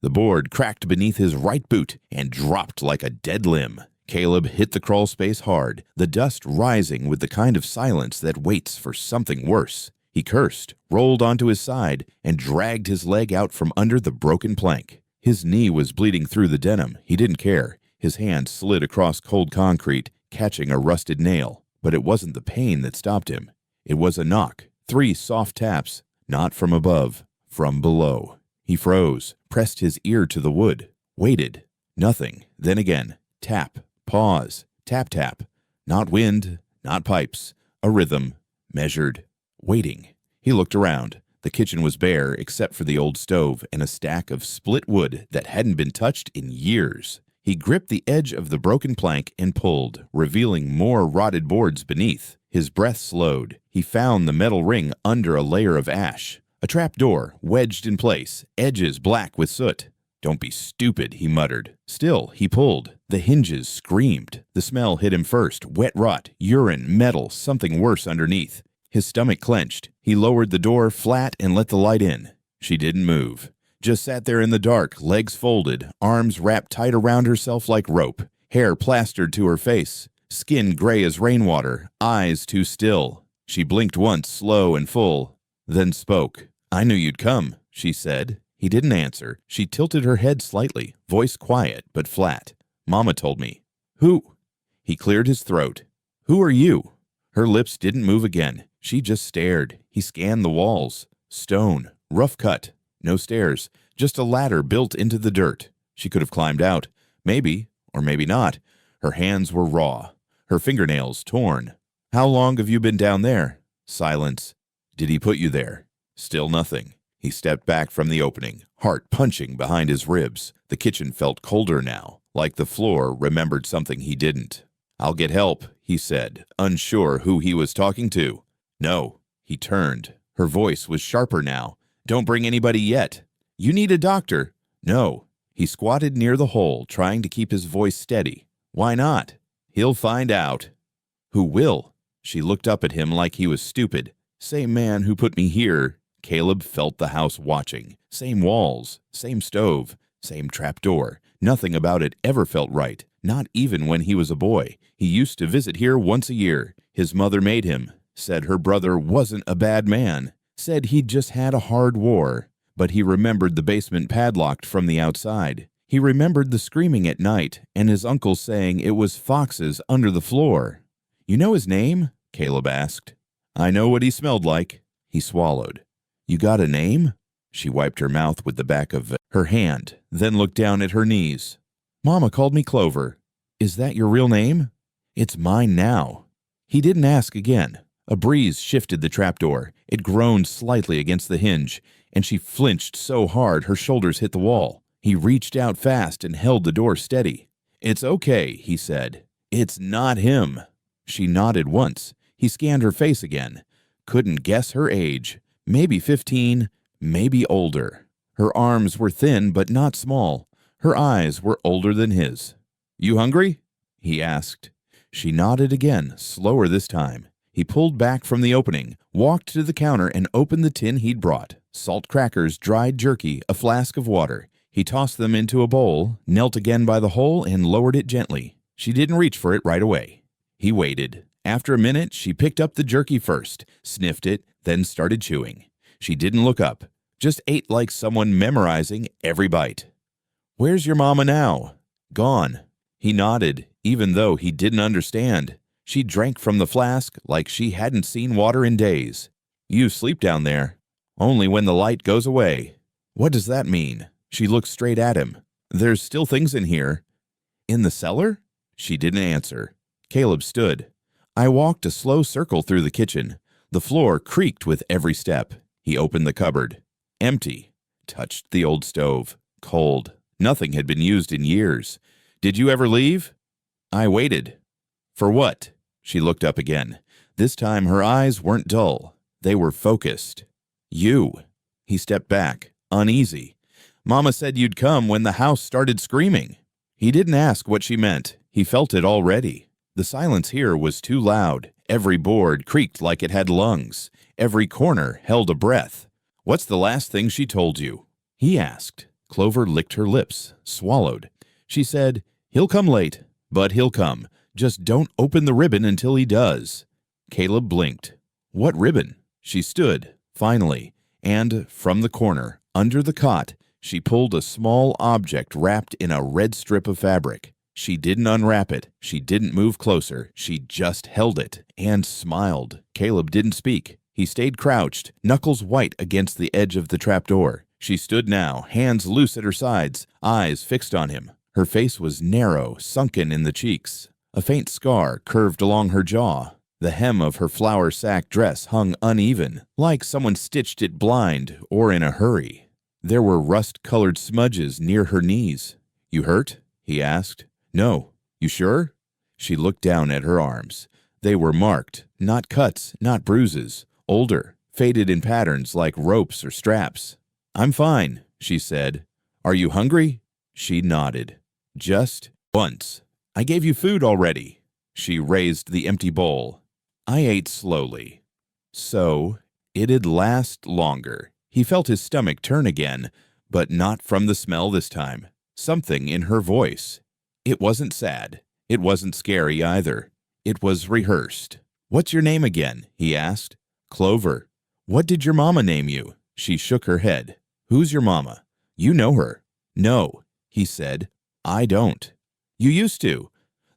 The board cracked beneath his right boot and dropped like a dead limb. Caleb hit the crawl space hard, the dust rising with the kind of silence that waits for something worse. He cursed, rolled onto his side, and dragged his leg out from under the broken plank. His knee was bleeding through the denim. He didn't care. His hand slid across cold concrete, catching a rusted nail. But it wasn't the pain that stopped him. It was a knock, 3 soft taps, not from above, from below. He froze, pressed his ear to the wood, waited. Nothing. Then again, tap, pause, tap, tap. Not wind, not pipes. A rhythm, measured, waiting. He looked around. The kitchen was bare except for the old stove and a stack of split wood that hadn't been touched in years. He gripped the edge of the broken plank and pulled, revealing more rotted boards beneath. His breath slowed. He found the metal ring under a layer of ash. A trap door, wedged in place, edges black with soot. "Don't be stupid," he muttered. Still, he pulled. The hinges screamed. The smell hit him first, wet rot, urine, metal, something worse underneath. His stomach clenched. He lowered the door flat and let the light in. She didn't move. Just sat there in the dark, legs folded, arms wrapped tight around herself like rope, hair plastered to her face, skin gray as rainwater, eyes too still. She blinked once, slow and full, then spoke. "I knew you'd come," she said. He didn't answer. She tilted her head slightly, voice quiet but flat. "Mama told me." "Who?" He cleared his throat. "Who are you?" Her lips didn't move again. She just stared. He scanned the walls. Stone, rough cut, no stairs, just a ladder built into the dirt. She could have climbed out. Maybe, or maybe not. Her hands were raw, her fingernails torn. "How long have you been down there?" Silence. "Did he put you there?" Still nothing. He stepped back from the opening, heart punching behind his ribs. The kitchen felt colder now, like the floor remembered something he didn't. "I'll get help," he said, unsure who he was talking to. "No." He turned. Her voice was sharper now. "Don't bring anybody yet." "You need a doctor." "No." He squatted near the hole, trying to keep his voice steady. "Why not?" "He'll find out." "Who will?" She looked up at him like he was stupid. "Same man who put me here." Caleb felt the house watching. Same walls, same stove, same trapdoor. Nothing about it ever felt right, not even when he was a boy. He used to visit here once a year. His mother made him, said her brother wasn't a bad man, said he'd just had a hard war. But he remembered the basement padlocked from the outside. He remembered the screaming at night and his uncle saying it was foxes under the floor. "You know his name?" Caleb asked. "I know what he smelled like." He swallowed. "You got a name?" She wiped her mouth with the back of her hand, then looked down at her knees. "Mama called me Clover." "Is that your real name?" "It's mine now." He didn't ask again. A breeze shifted the trapdoor. It groaned slightly against the hinge, and she flinched so hard her shoulders hit the wall. He reached out fast and held the door steady. "It's okay," he said. "It's not him." She nodded once. He scanned her face again. Couldn't guess her age. Maybe 15, maybe older. Her arms were thin but not small. Her eyes were older than his. "You hungry?" he asked. She nodded again, slower this time. He pulled back from the opening, walked to the counter and opened the tin he'd brought. Salt crackers, dried jerky, a flask of water. He tossed them into a bowl, knelt again by the hole and lowered it gently. She didn't reach for it right away. He waited. After a minute, she picked up the jerky first, sniffed it, then started chewing. She didn't look up, just ate like someone memorizing every bite. "Where's your mama now?" "Gone." He nodded, even though he didn't understand. She drank from the flask like she hadn't seen water in days. "You sleep down there." "Only when the light goes away." "What does that mean?" She looked straight at him. "There's still things in here." "In the cellar?" She didn't answer. Caleb stood. I walked a slow circle through the kitchen. The floor creaked with every step. He opened the cupboard. Empty. Touched the old stove. Cold. Nothing had been used in years. "Did you ever leave?" I waited. "For what?" She looked up again. This time her eyes weren't dull. They were focused. "You." He stepped back, uneasy. "Mama said you'd come when the house started screaming." He didn't ask what she meant. He felt it already. The silence here was too loud. Every board creaked like it had lungs. Every corner held a breath. "What's the last thing she told you?" he asked. Clover licked her lips, swallowed. She said, "He'll come late, but he'll come. Just don't open the ribbon until he does." Caleb blinked. "What ribbon?" She stood, finally, and from the corner, under the cot, she pulled a small object wrapped in a red strip of fabric. She didn't unwrap it. She didn't move closer. She just held it and smiled. Caleb didn't speak. He stayed crouched, knuckles white against the edge of the trapdoor. She stood now, hands loose at her sides, eyes fixed on him. Her face was narrow, sunken in the cheeks. A faint scar curved along her jaw. The hem of her flour sack dress hung uneven, like someone stitched it blind or in a hurry. There were rust-colored smudges near her knees. "You hurt?" he asked. "No. You sure?" She looked down at her arms. They were marked, not cuts, not bruises, older, faded in patterns like ropes or straps. "I'm fine," she said. "Are you hungry?" She nodded. "Just once. I gave you food already." She raised the empty bowl. "I ate slowly." So it'd last longer. He felt his stomach turn again, but not from the smell this time. Something in her voice. It wasn't sad. It wasn't scary either. It was rehearsed. "What's your name again?" he asked. "Clover." "What did your mama name you?" She shook her head. "Who's your mama?" "You know her." "No," he said. "I don't." "You used to."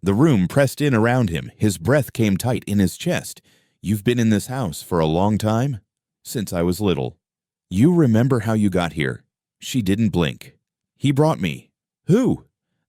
The room pressed in around him. His breath came tight in his chest. "You've been in this house for a long time?" "Since I was little." "You remember how you got here?" She didn't blink. "He brought me." "Who?"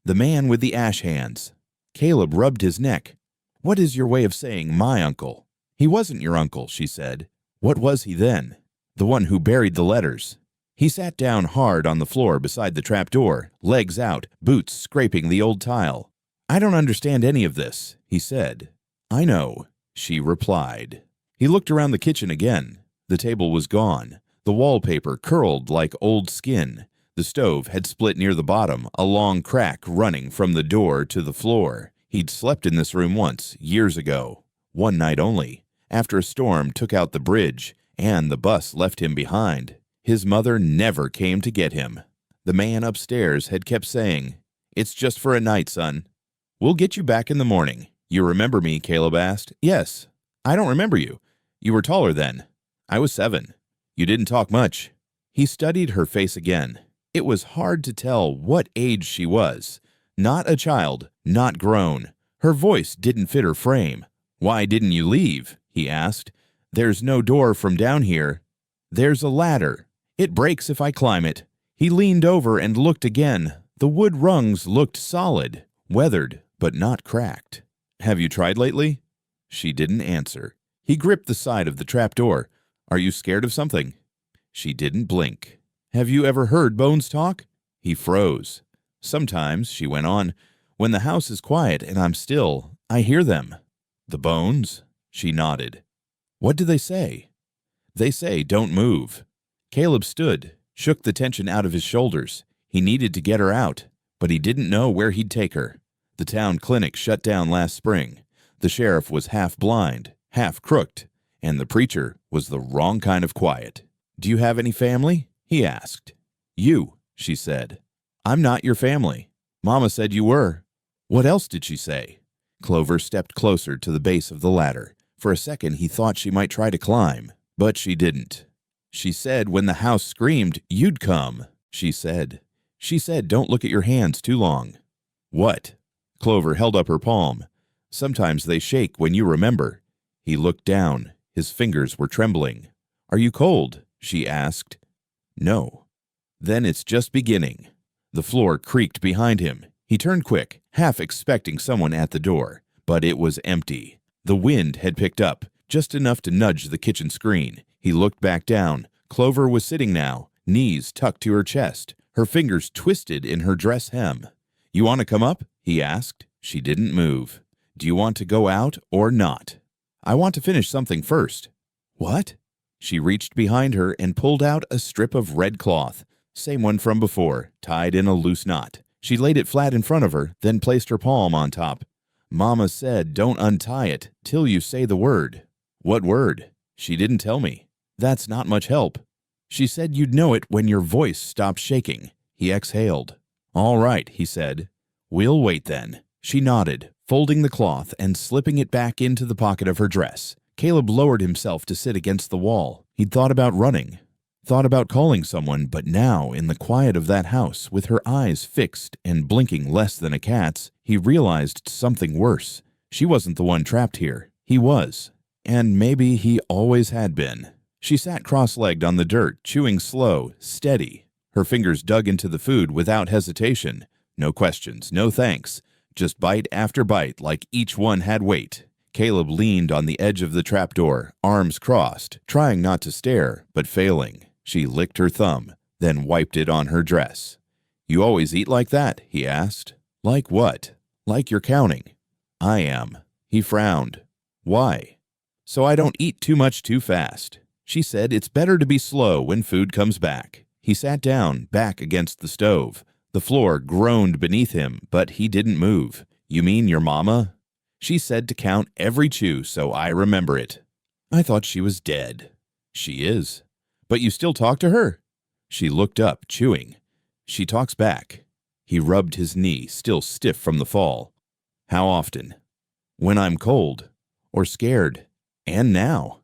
"The man with the ash hands." Caleb rubbed his neck. "What is your way of saying my uncle?" "He wasn't your uncle," she said. "What was he then?" "The one who buried the letters." He sat down hard on the floor beside the trapdoor, legs out, boots scraping the old tile. "I don't understand any of this," he said. "I know," she replied. He looked around the kitchen again. The table was gone. The wallpaper curled like old skin. The stove had split near the bottom, a long crack running from the door to the floor. He'd slept in this room once, years ago. One night only, after a storm took out the bridge, and the bus left him behind. His mother never came to get him. The man upstairs had kept saying, "It's just for a night, son." "We'll get you back in the morning." "You remember me?" Caleb asked. "Yes." "I don't remember you. You were taller then." "I was 7. You didn't talk much." He studied her face again. It was hard to tell what age she was. Not a child, not grown. Her voice didn't fit her frame. "Why didn't you leave?" he asked. "There's no door from down here." "There's a ladder. It breaks if I climb it." He leaned over and looked again. The wood rungs looked solid, weathered, but not cracked. "Have you tried lately?" She didn't answer. He gripped the side of the trapdoor. "Are you scared of something?" She didn't blink. "Have you ever heard bones talk?" He froze. "Sometimes," she went on, "when the house is quiet and I'm still, I hear them." "The bones?" She nodded. "What do they say?" "They say don't move." Caleb stood, shook the tension out of his shoulders. He needed to get her out, but he didn't know where he'd take her. The town clinic shut down last spring. The sheriff was half blind, half crooked, and the preacher was the wrong kind of quiet. "Do you have any family?" he asked. "You," she said. "I'm not your family." "Mama said you were." "What else did she say?" Clover stepped closer to the base of the ladder. For a second he thought she might try to climb, but she didn't. "She said when the house screamed, you'd come," she said. "She said don't look at your hands too long." "What?" Clover held up her palm. "Sometimes they shake when you remember." He looked down. His fingers were trembling. "Are you cold?" she asked. "No." "Then it's just beginning." The floor creaked behind him. He turned quick, half expecting someone at the door, but it was empty. The wind had picked up, just enough to nudge the kitchen screen. He looked back down. Clover was sitting now, knees tucked to her chest, her fingers twisted in her dress hem. "You want to come up?" he asked. She didn't move. "Do you want to go out or not?" "I want to finish something first." "What?" She reached behind her and pulled out a strip of red cloth, same one from before, tied in a loose knot. She laid it flat in front of her, then placed her palm on top. "Mama said don't untie it till you say the word." "What word?" "She didn't tell me." "That's not much help." "She said you'd know it when your voice stopped shaking." He exhaled. "All right," he said. "We'll wait then." She nodded, folding the cloth and slipping it back into the pocket of her dress. Caleb lowered himself to sit against the wall. He'd thought about running, thought about calling someone, but now, in the quiet of that house, with her eyes fixed and blinking less than a cat's, he realized something worse. She wasn't the one trapped here. He was. And maybe he always had been. She sat cross-legged on the dirt, chewing slow, steady. Her fingers dug into the food without hesitation. No questions, no thanks. Just bite after bite, like each one had weight. Caleb leaned on the edge of the trapdoor, arms crossed, trying not to stare, but failing. She licked her thumb, then wiped it on her dress. "You always eat like that?" he asked. "Like what?" "Like you're counting." "I am." He frowned. "Why?" "So I don't eat too much too fast." She said it's better to be slow when food comes back. He sat down, back against the stove. The floor groaned beneath him, but he didn't move. "You mean your mama?" "She said to count every chew, so I remember it." "I thought she was dead." "She is." "But you still talk to her?" She looked up, chewing. "She talks back." He rubbed his knee, still stiff from the fall. "How often?" "When I'm cold. Or scared. And now.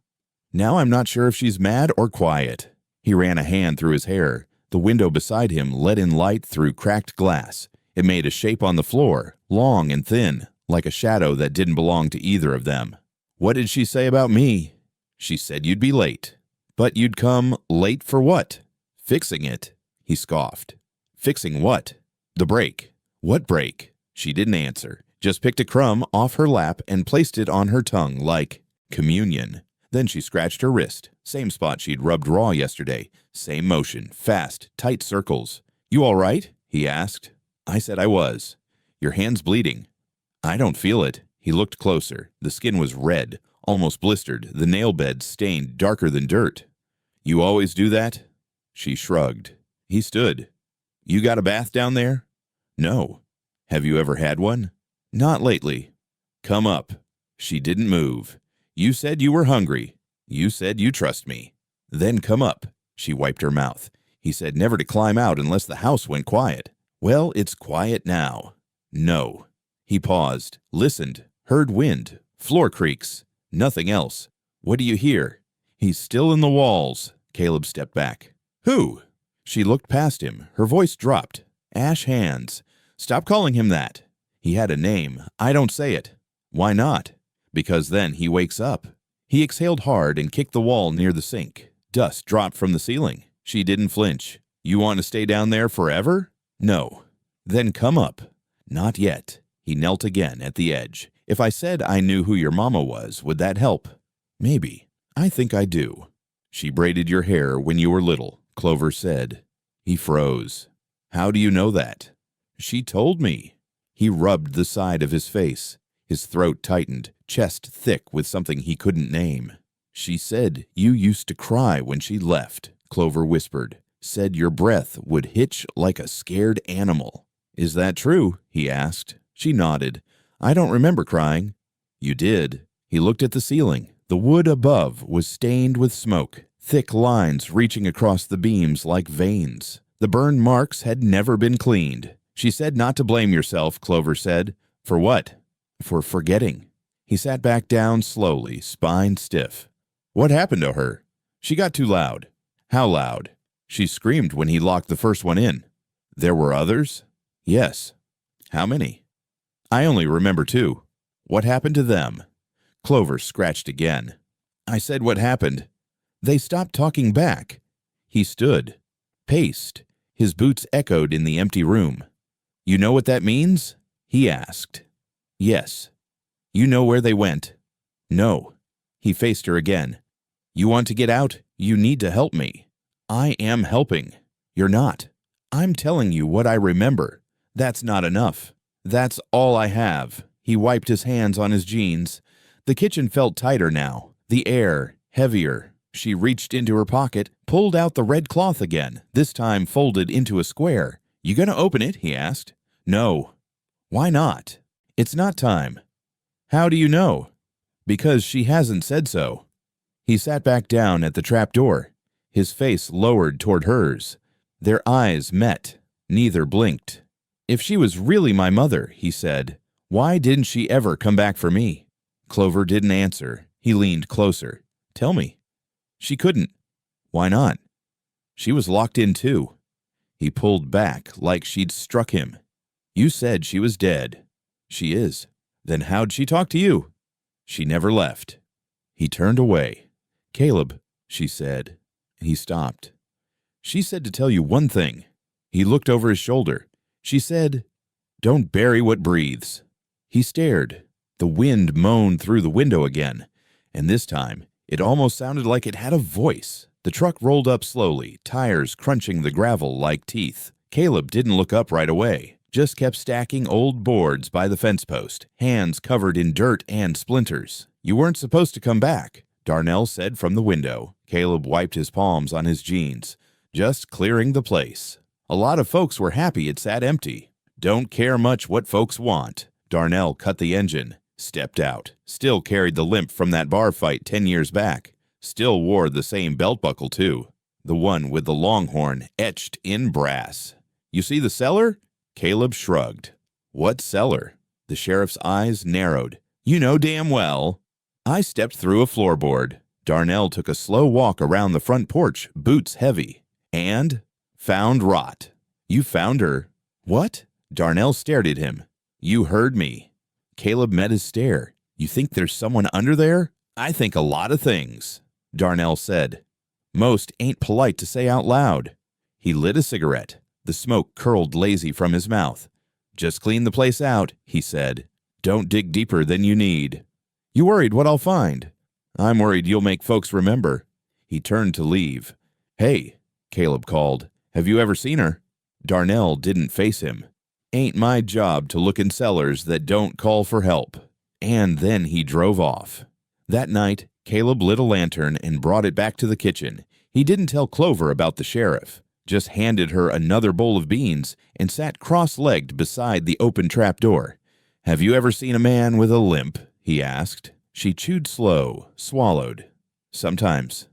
Now I'm not sure if she's mad or quiet." He ran a hand through his hair. The window beside him let in light through cracked glass. It made a shape on the floor, long and thin, like a shadow that didn't belong to either of them. "What did she say about me?" "She said you'd be late." "But you'd come late for what?" "Fixing it." He scoffed. "Fixing what?" "The break." "What break?" She didn't answer, just picked a crumb off her lap and placed it on her tongue like communion. Then she scratched her wrist, same spot she'd rubbed raw yesterday, same motion, fast, tight circles. "You all right?" he asked. I said I was. "Your hand's bleeding." "I don't feel it." He looked closer. The skin was red, almost blistered, the nail bed stained darker than dirt. "You always do that?" She shrugged. He stood. "You got a bath down there?" "No." "Have you ever had one?" "Not lately." "Come up." She didn't move. "You said you were hungry. You said you trust me." "Then come up." She wiped her mouth. He said never to climb out unless the house went quiet. "Well, it's quiet now." "No." He paused, listened, heard wind, floor creaks, nothing else. "What do you hear?" "He's still in the walls." Caleb stepped back. "Who?" She looked past him. Her voice dropped. "Ash Hands." "Stop calling him that." "He had a name. I don't say it." "Why not?" "Because then he wakes up." He exhaled hard and kicked the wall near the sink. Dust dropped from the ceiling. She didn't flinch. "You want to stay down there forever?" "No." "Then come up." "Not yet." He knelt again at the edge. "If I said I knew who your mama was, would that help?" "Maybe. I think I do." "She braided your hair when you were little," Clover said. He froze. "How do you know that?" "She told me." He rubbed the side of his face. His throat tightened, chest thick with something he couldn't name. "She said you used to cry when she left," Clover whispered. "Said your breath would hitch like a scared animal." "Is that true?" he asked. She nodded. "I don't remember crying." "You did." He looked at the ceiling. The wood above was stained with smoke, thick lines reaching across the beams like veins. The burn marks had never been cleaned. "She said not to blame yourself," Clover said. "For what?" "For forgetting." He sat back down slowly, spine stiff. "What happened to her?" "She got too loud." "How loud?" "She screamed when he locked the first one in." "There were others?" "Yes." "How many?" "I only remember 2. "What happened to them?" Clover scratched again. "I said what happened." "They stopped talking back." He stood, paced. His boots echoed in the empty room. "You know what that means?" he asked. "Yes." "You know where they went?" "No." He faced her again. "You want to get out? You need to help me." "I am helping." "You're not." "I'm telling you what I remember." "That's not enough." "That's all I have." He wiped his hands on his jeans. The kitchen felt tighter now, the air heavier. She reached into her pocket, pulled out the red cloth again, this time folded into a square. "You gonna open it?" he asked. "No." "Why not?" "It's not time." "How do you know?" "Because she hasn't said so." He sat back down at the trap door, his face lowered toward hers. Their eyes met. Neither blinked. "If she was really my mother," he said, "why didn't she ever come back for me?" Clover didn't answer. He leaned closer. "Tell me." "She couldn't." "Why not?" "She was locked in too." He pulled back like she'd struck him. "You said she was dead." "She is." "Then how'd she talk to you?" "She never left." He turned away. "Caleb," she said. He stopped. "She said to tell you one thing." He looked over his shoulder. "She said, 'Don't bury what breathes.'" He stared. The wind moaned through the window again, and this time it almost sounded like it had a voice. The truck rolled up slowly, tires crunching the gravel like teeth. Caleb didn't look up right away, just kept stacking old boards by the fence post, hands covered in dirt and splinters. "You weren't supposed to come back," Darnell said from the window. Caleb wiped his palms on his jeans. "Just clearing the place. A lot of folks were happy it sat empty." "Don't care much what folks want." Darnell cut the engine, stepped out, still carried the limp from that bar fight 10 years back. Still wore the same belt buckle, too. The one with the longhorn etched in brass. "You see the cellar?" Caleb shrugged. "What cellar?" The sheriff's eyes narrowed. "You know damn well." "I stepped through a floorboard." Darnell took a slow walk around the front porch, boots heavy. "And found rot." "You found her." "What?" Darnell stared at him. "You heard me." Caleb met his stare. "You think there's someone under there?" "I think a lot of things," Darnell said. "Most ain't polite to say out loud." He lit a cigarette. The smoke curled lazy from his mouth. "Just clean the place out," he said. "Don't dig deeper than you need." "You worried what I'll find?" "I'm worried you'll make folks remember." He turned to leave. "Hey," Caleb called. "Have you ever seen her?" Darnell didn't face him. "Ain't my job to look in cellars that don't call for help." And then he drove off. That night, Caleb lit a lantern and brought it back to the kitchen. He didn't tell Clover about the sheriff, just handed her another bowl of beans and sat cross-legged beside the open trapdoor. "Have you ever seen a man with a limp?" he asked. She chewed slow, swallowed. "Sometimes."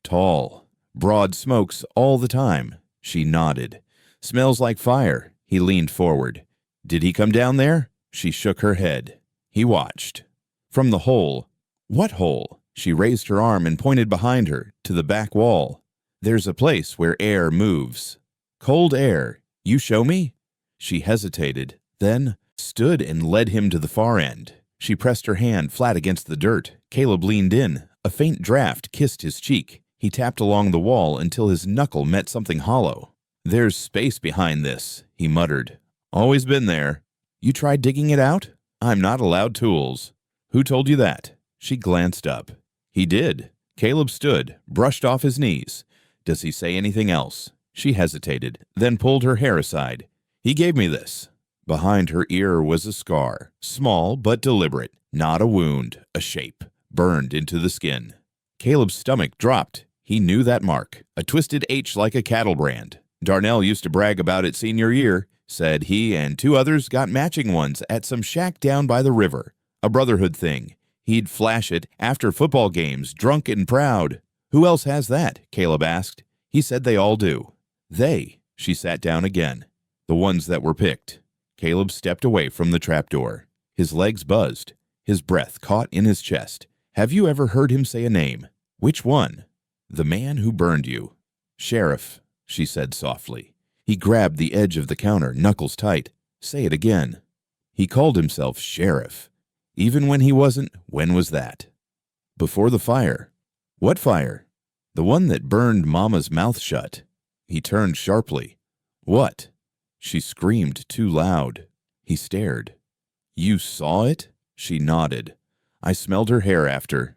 "Tall. Broad smokes all the time." She nodded. "Smells like fire." He leaned forward. "Did he come down there?" She shook her head. He watched. "From the hole." "What hole?" She raised her arm and pointed behind her, to the back wall. "There's a place where air moves." "Cold air. You show me?" She hesitated, then stood and led him to the far end. She pressed her hand flat against the dirt. Caleb leaned in. A faint draft kissed his cheek. He tapped along the wall until his knuckle met something hollow. "There's space behind this," he muttered. "Always been there." "You tried digging it out?" "I'm not allowed tools." "Who told you that?" She glanced up. He did. Caleb stood, brushed off his knees. "Does he say anything else?" She hesitated, then pulled her hair aside. "He gave me this." Behind her ear was a scar, small but deliberate, not a wound, a shape, burned into the skin. Caleb's stomach dropped. He knew that mark, a twisted H like a cattle brand. Darnell used to brag about it senior year, said he and 2 others got matching ones at some shack down by the river, a brotherhood thing. He'd flash it after football games, drunk and proud. "Who else has that?" Caleb asked. He said they all do. "They." She sat down again. "The ones that were picked." Caleb stepped away from the trapdoor. His legs buzzed. His breath caught in his chest. "Have you ever heard him say a name?" "Which one?" "The man who burned you." "Sheriff," she said softly. He grabbed the edge of the counter, knuckles tight. "Say it again." "He called himself Sheriff. Even when he wasn't, when was that?" "Before the fire." "What fire?" "The one that burned Mama's mouth shut." He turned sharply. "What?" She screamed too loud. He stared. "You saw it?" She nodded. "I smelled her hair after."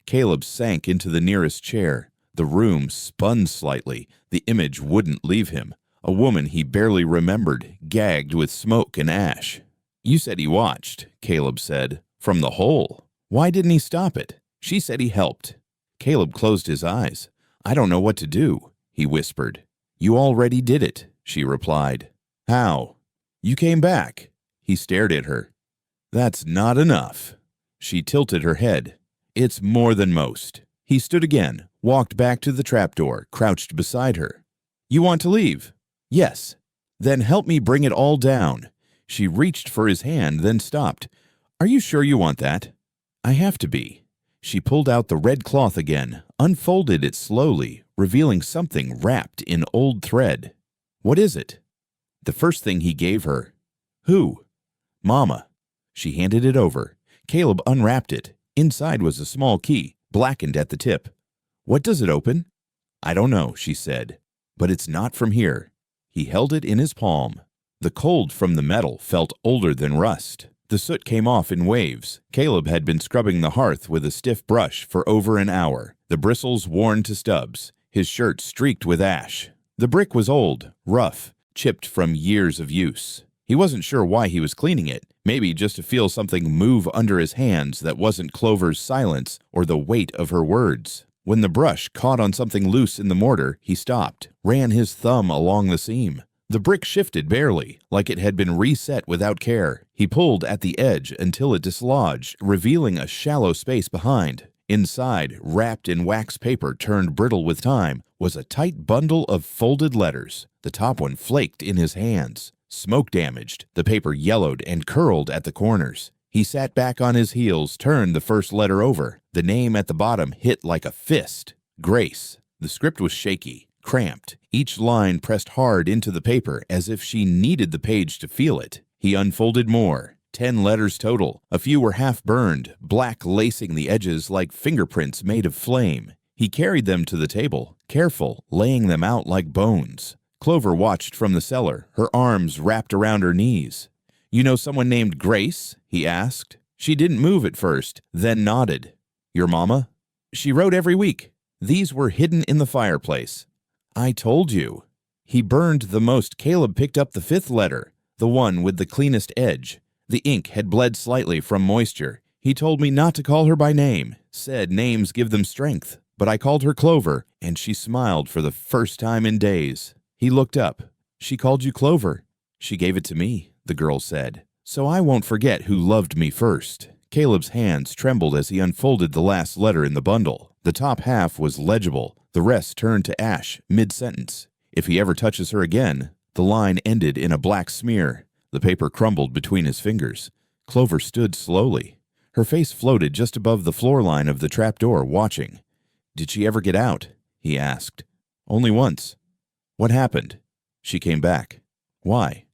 Caleb sank into the nearest chair. The room spun slightly. The image wouldn't leave him. A woman he barely remembered, gagged with smoke and ash. "You said he watched," Caleb said. "From the hole. Why didn't he stop it?" She said he helped. Caleb closed his eyes. "I don't know what to do," he whispered. "You already did it," she replied. "How?" "You came back." He stared at her. "That's not enough." She tilted her head. "It's more than most." He stood again, walked back to the trapdoor, crouched beside her. "You want to leave?" "Yes." Then help me bring it all down. She reached for his hand, then stopped. Are you sure you want that? I have to be. She pulled out the red cloth again, unfolded it slowly, revealing something wrapped in old thread. What is it? The first thing he gave her. Who? Mama. She handed it over. Caleb unwrapped it. Inside was a small key, blackened at the tip. What does it open? I don't know, she said, but it's not from here. He held it in his palm. The cold from the metal felt older than rust. The soot came off in waves. Caleb had been scrubbing the hearth with a stiff brush for over an hour, the bristles worn to stubs, his shirt streaked with ash. The brick was old, rough, chipped from years of use. He wasn't sure why he was cleaning it, maybe just to feel something move under his hands that wasn't Clover's silence or the weight of her words. When the brush caught on something loose in the mortar, he stopped, ran his thumb along the seam. The brick shifted barely, like it had been reset without care. He pulled at the edge until it dislodged, revealing a shallow space behind. Inside, wrapped in wax paper turned brittle with time, was a tight bundle of folded letters. The top one flaked in his hands. Smoke damaged, the paper yellowed and curled at the corners. He sat back on his heels, turned the first letter over. The name at the bottom hit like a fist. Grace. The script was shaky, cramped, each line pressed hard into the paper as if she needed the page to feel it. He unfolded more. 10 letters total. A few were half burned, black lacing the edges like fingerprints made of flame. He carried them to the table, careful, laying them out like bones. Clover watched from the cellar, her arms wrapped around her knees. You know someone named Grace? He asked. She didn't move at first, then nodded. Your mama? She wrote every week. These were hidden in the fireplace. I told you. He burned the most. Caleb picked up the 5th letter, the one with the cleanest edge. The ink had bled slightly from moisture. He told me not to call her by name, said names give them strength. But I called her Clover, and she smiled for the first time in days. He looked up. She called you Clover. She gave it to me, the girl said. So I won't forget who loved me first. Caleb's hands trembled as he unfolded the last letter in the bundle. The top half was legible. The rest turned to ash mid-sentence. If he ever touches her again, the line ended in a black smear. The paper crumbled between his fingers. Clover stood slowly. Her face floated just above the floor line of the trapdoor, watching. Did she ever get out? He asked. Only once. What happened? She came back. Why?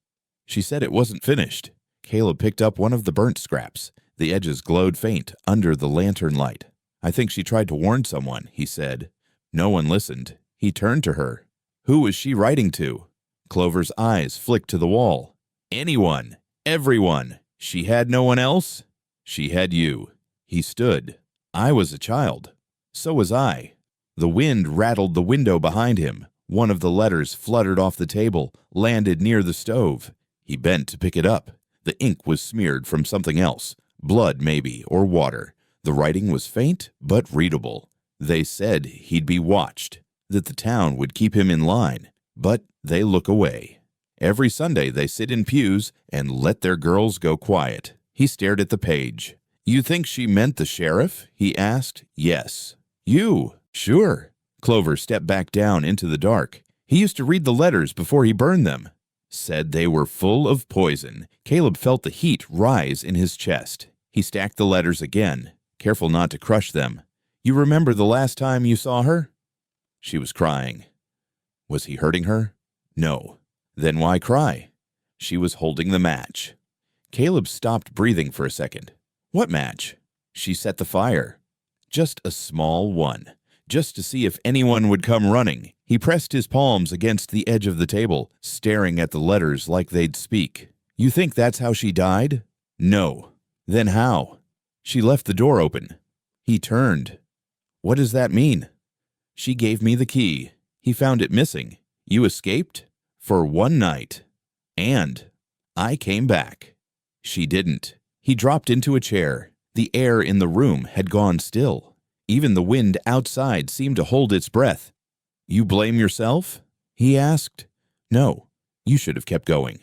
She said it wasn't finished. Caleb picked up one of the burnt scraps. The edges glowed faint under the lantern light. I think she tried to warn someone, he said. No one listened. He turned to her. Who was she writing to? Clover's eyes flicked to the wall. Anyone. Everyone. She had no one else? She had you. He stood. I was a child. So was I. The wind rattled the window behind him. One of the letters fluttered off the table, landed near the stove. He bent to pick it up. The ink was smeared from something else. Blood, maybe, or water. The writing was faint, but readable. They said he'd be watched, that the town would keep him in line, but they look away. Every Sunday they sit in pews and let their girls go quiet. He stared at the page. You think she meant the sheriff? He asked. Yes. You? Sure. Clover stepped back down into the dark. He used to read the letters before he burned them. Said they were full of poison. Caleb felt the heat rise in his chest. He stacked the letters again, careful not to crush them. You remember the last time you saw her? She was crying. Was he hurting her? No. Then why cry? She was holding the match. Caleb stopped breathing for a second. What match? She set the fire. Just a small one. Just to see if anyone would come running. He pressed his palms against the edge of the table, staring at the letters like they'd speak. You think that's how she died? No. Then how? She left the door open. He turned. What does that mean? She gave me the key. He found it missing. You escaped? For one night. And I came back. She didn't. He dropped into a chair. The air in the room had gone still. Even the wind outside seemed to hold its breath. You blame yourself? He asked. No, you should have kept going.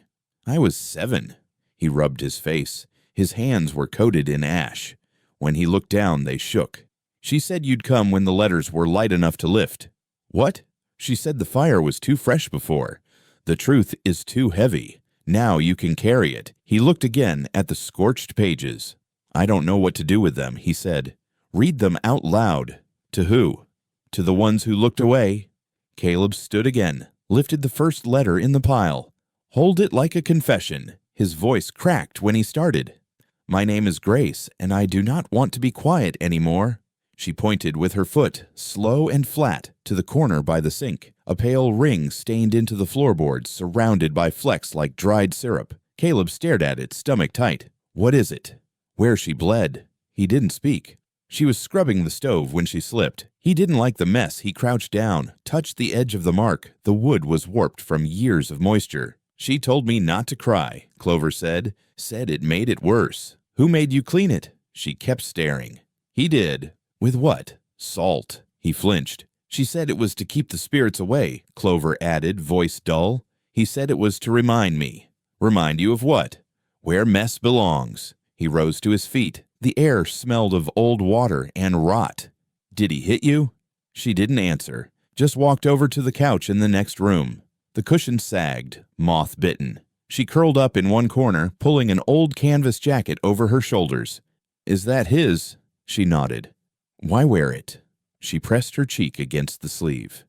I was 7. He rubbed his face. His hands were coated in ash. When he looked down, they shook. She said you'd come when the letters were light enough to lift. What? She said the fire was too fresh before. The truth is too heavy. Now you can carry it. He looked again at the scorched pages. I don't know what to do with them, he said. Read them out loud. To who? To the ones who looked away. Caleb stood again, lifted the first letter in the pile. Hold it like a confession. His voice cracked when he started. My name is Grace, and I do not want to be quiet anymore. She pointed with her foot, slow and flat, to the corner by the sink. A pale ring stained into the floorboards, surrounded by flecks like dried syrup. Caleb stared at it, stomach tight. What is it? Where she bled. He didn't speak. She was scrubbing the stove when she slipped. He didn't like the mess. He crouched down, touched the edge of the mark. The wood was warped from years of moisture. She told me not to cry, Clover said. Said it made it worse. Who made you clean it? She kept staring. He did. With what? Salt. He flinched. She said it was to keep the spirits away, Clover added, voice dull. He said it was to remind me. Remind you of what? Where mess belongs. He rose to his feet. The air smelled of old water and rot. Did he hit you? She didn't answer, just walked over to the couch in the next room. The cushion sagged, moth-bitten. She curled up in one corner, pulling an old canvas jacket over her shoulders. Is that his? She nodded. Why wear it? She pressed her cheek against the sleeve.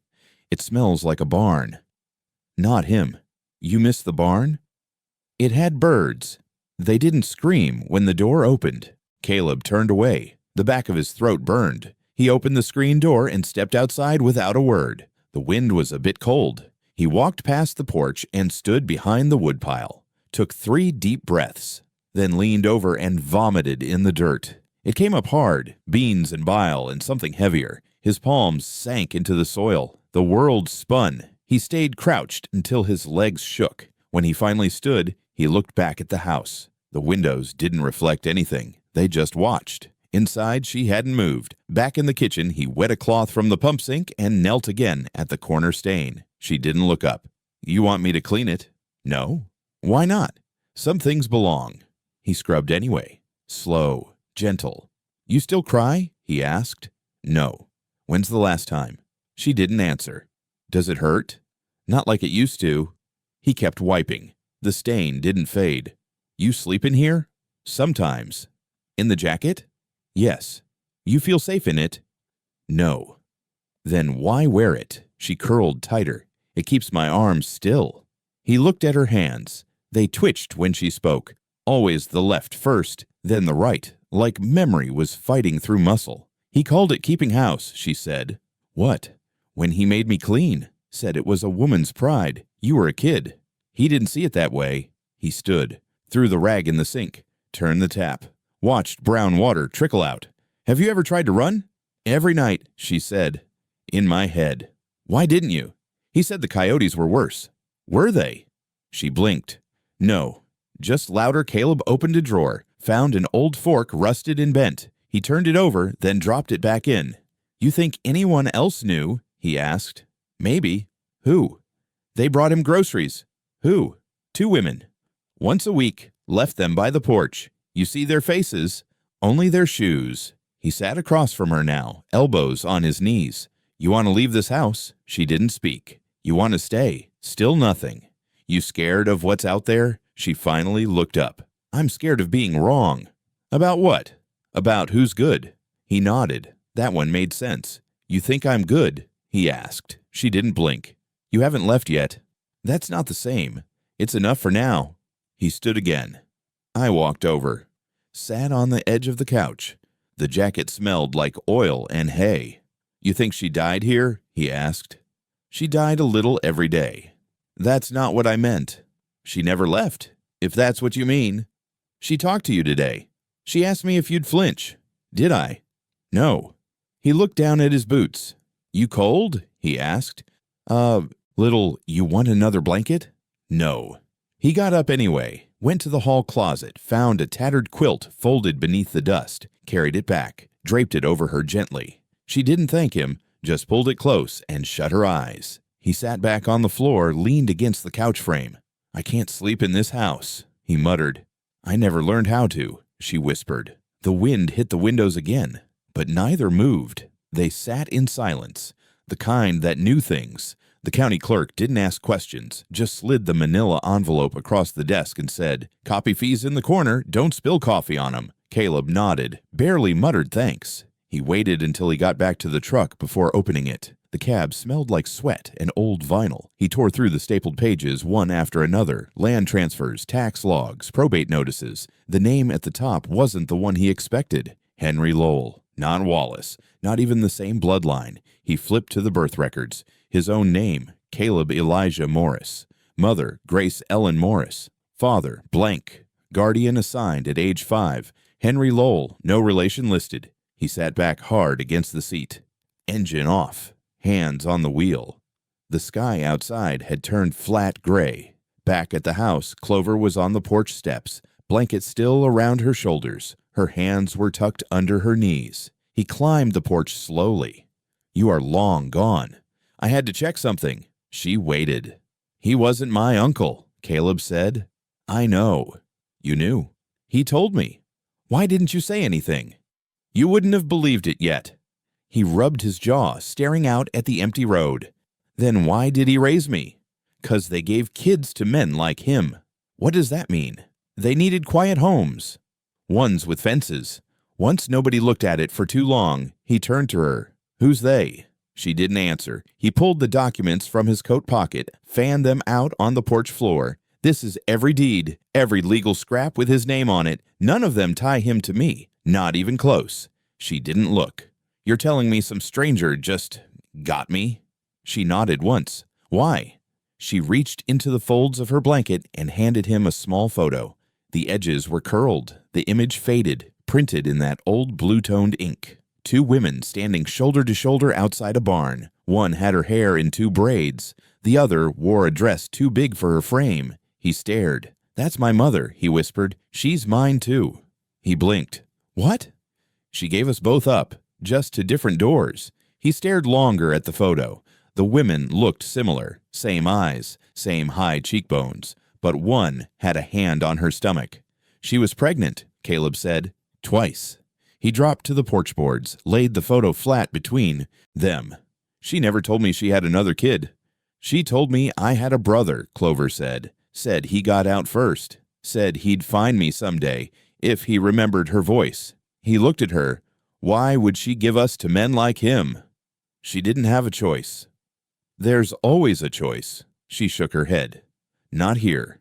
It smells like a barn. Not him. You miss the barn? It had birds. They didn't scream when the door opened. Caleb turned away. The back of his throat burned. He opened the screen door and stepped outside without a word. The wind was a bit cold. He walked past the porch and stood behind the woodpile, took 3 deep breaths, then leaned over and vomited in the dirt. It came up hard, beans and bile and something heavier. His palms sank into the soil. The world spun. He stayed crouched until his legs shook. When he finally stood, he looked back at the house. The windows didn't reflect anything. They just watched. Inside, she hadn't moved. Back in the kitchen, he wet a cloth from the pump sink and knelt again at the corner stain. She didn't look up. You want me to clean it? No. Why not? Some things belong. He scrubbed anyway. Slow, gentle. You still cry? He asked. No. When's the last time? She didn't answer. Does it hurt? Not like it used to. He kept wiping. The stain didn't fade. You sleep in here? Sometimes. In the jacket? Yes. You feel safe in it? No. Then why wear it? She curled tighter. It keeps my arms still. He looked at her hands. They twitched when she spoke. Always the left first, then the right, like memory was fighting through muscle. He called it keeping house, she said. What? When he made me clean. Said it was a woman's pride. You were a kid. He didn't see it that way. He stood, threw the rag in the sink, turned the tap, watched brown water trickle out. Have you ever tried to run? Every night, she said. In my head. Why didn't you? He said the coyotes were worse. Were they? She blinked. No. Just louder. Caleb opened a drawer, found an old fork rusted and bent. He turned it over, then dropped it back in. You think anyone else knew? He asked. Maybe. Who? They brought him groceries. Who? 2 women. Once a week. Left them by the porch. You see their faces, only their shoes. He sat across from her now, elbows on his knees. You want to leave this house? She didn't speak. You want to stay? Still nothing. You scared of what's out there? She finally looked up. I'm scared of being wrong. About what? About who's good. He nodded. That one made sense. You think I'm good? He asked. She didn't blink. You haven't left yet. That's not the same. It's enough for now. He stood again. I walked over. Sat on the edge of the couch. The jacket smelled like oil and hay. You think she died here? He asked. She died a little every day. That's not what I meant. She never left, if that's what you mean. She talked to you today. She asked me if you'd flinch. Did I? No. He looked down at his boots. You cold? He asked. You want another blanket? No. He got up anyway, went to the hall closet, found a tattered quilt folded beneath the dust, carried it back, draped it over her gently. She didn't thank him, just pulled it close and shut her eyes. He sat back on the floor, leaned against the couch frame. I can't sleep in this house, he muttered. I never learned how to, she whispered. The wind hit the windows again, but neither moved. They sat in silence, the kind that knew things, The county clerk didn't ask questions, just slid the manila envelope across the desk and said, "Copy fees in the corner, don't spill coffee on 'em." Caleb nodded, barely muttered thanks. He waited until he got back to the truck before opening it. The cab smelled like sweat and old vinyl. He tore through the stapled pages one after another: land transfers, tax logs, probate notices. The name at the top wasn't the one he expected. Henry Lowell, not Wallace, not even the same bloodline. He flipped to the birth records. His own name, Caleb Elijah Morris. Mother, Grace Ellen Morris. Father, blank. Guardian assigned at age 5. Henry Lowell, no relation listed. He sat back hard against the seat. Engine off. Hands on the wheel. The sky outside had turned flat gray. Back at the house, Clover was on the porch steps, blanket still around her shoulders. Her hands were tucked under her knees. He climbed the porch slowly. "You are long gone." "I had to check something." She waited. "He wasn't my uncle," Caleb said. "I know." "You knew." "He told me." "Why didn't you say anything?" "You wouldn't have believed it yet." He rubbed his jaw, staring out at the empty road. "Then why did he raise me?" "'Cause they gave kids to men like him." "What does that mean?" "They needed quiet homes. Ones with fences." Once nobody looked at it for too long, he turned to her. "Who's they?" She didn't answer. He pulled the documents from his coat pocket, fanned them out on the porch floor. "This is every deed, every legal scrap with his name on it. None of them tie him to me, not even close." She didn't look. "You're telling me some stranger just got me?" She nodded once. "Why?" She reached into the folds of her blanket and handed him a small photo. The edges were curled, the image faded, printed in that old blue-toned ink. 2 women standing shoulder to shoulder outside a barn. One had her hair in 2 braids. The other wore a dress too big for her frame. He stared. "That's my mother," he whispered. "She's mine too." He blinked. "What?" "She gave us both up, just to different doors." He stared longer at the photo. The women looked similar. Same eyes, same high cheekbones. But one had a hand on her stomach. "She was pregnant," Caleb said. "Twice." He dropped to the porch boards, laid the photo flat between them. "She never told me she had another kid." "She told me I had a brother," Clover said. "Said he got out first. Said he'd find me someday, if he remembered her voice." He looked at her. "Why would she give us to men like him?" "She didn't have a choice." "There's always a choice." She shook her head. "Not here."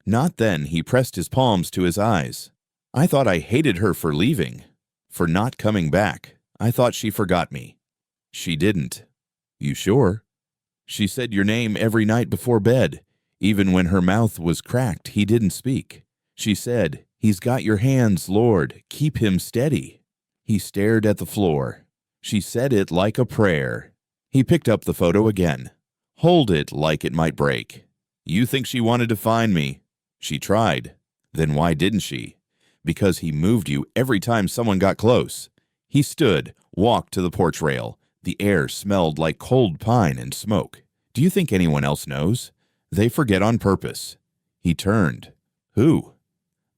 "Not then." He pressed his palms to his eyes. "I thought I hated her for leaving. For not coming back. I thought she forgot me." "She didn't." "You sure?" "She said your name every night before bed. Even when her mouth was cracked, he didn't speak. She said, 'He's got your hands, Lord. Keep him steady.'" He stared at the floor. "She said it like a prayer." He picked up the photo again. "Hold it like it might break." "You think she wanted to find me?" "She tried." "Then why didn't she?" "Because he moved you every time someone got close." He stood, walked to the porch rail. The air smelled like cold pine and smoke. "Do you think anyone else knows? They forget on purpose." He turned. "Who?"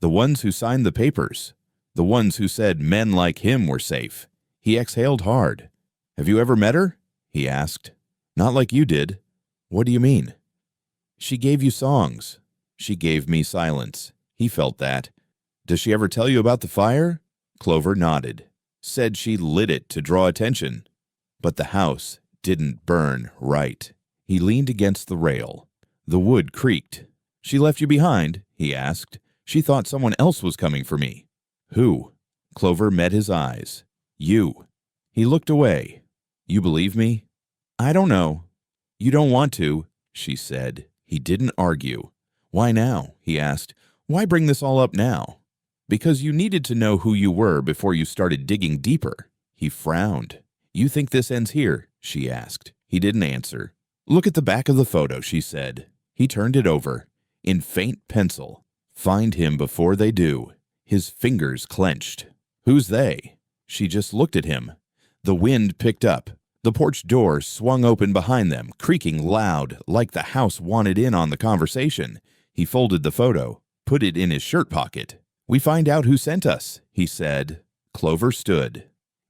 "The ones who signed the papers. The ones who said men like him were safe." He exhaled hard. "Have you ever met her?" he asked. "Not like you did." "What do you mean?" "She gave you songs." "She gave me silence." He felt that. "Does she ever tell you about the fire?" Clover nodded. "Said she lit it to draw attention." "But the house didn't burn right." He leaned against the rail. The wood creaked. "She left you behind?" he asked. "She thought someone else was coming for me." "Who?" Clover met his eyes. "You." He looked away. "You believe me?" "I don't know." "You don't want to," she said. He didn't argue. "Why now?" he asked. "Why bring this all up now?" "Because you needed to know who you were before you started digging deeper." He frowned. "You think this ends here?" she asked. He didn't answer. "Look at the back of the photo," she said. He turned it over. In faint pencil. "Find him before they do." His fingers clenched. "Who's they?" She just looked at him. The wind picked up. The porch door swung open behind them, creaking loud, like the house wanted in on the conversation. He folded the photo, put it in his shirt pocket. "We find out who sent us," he said. Clover stood.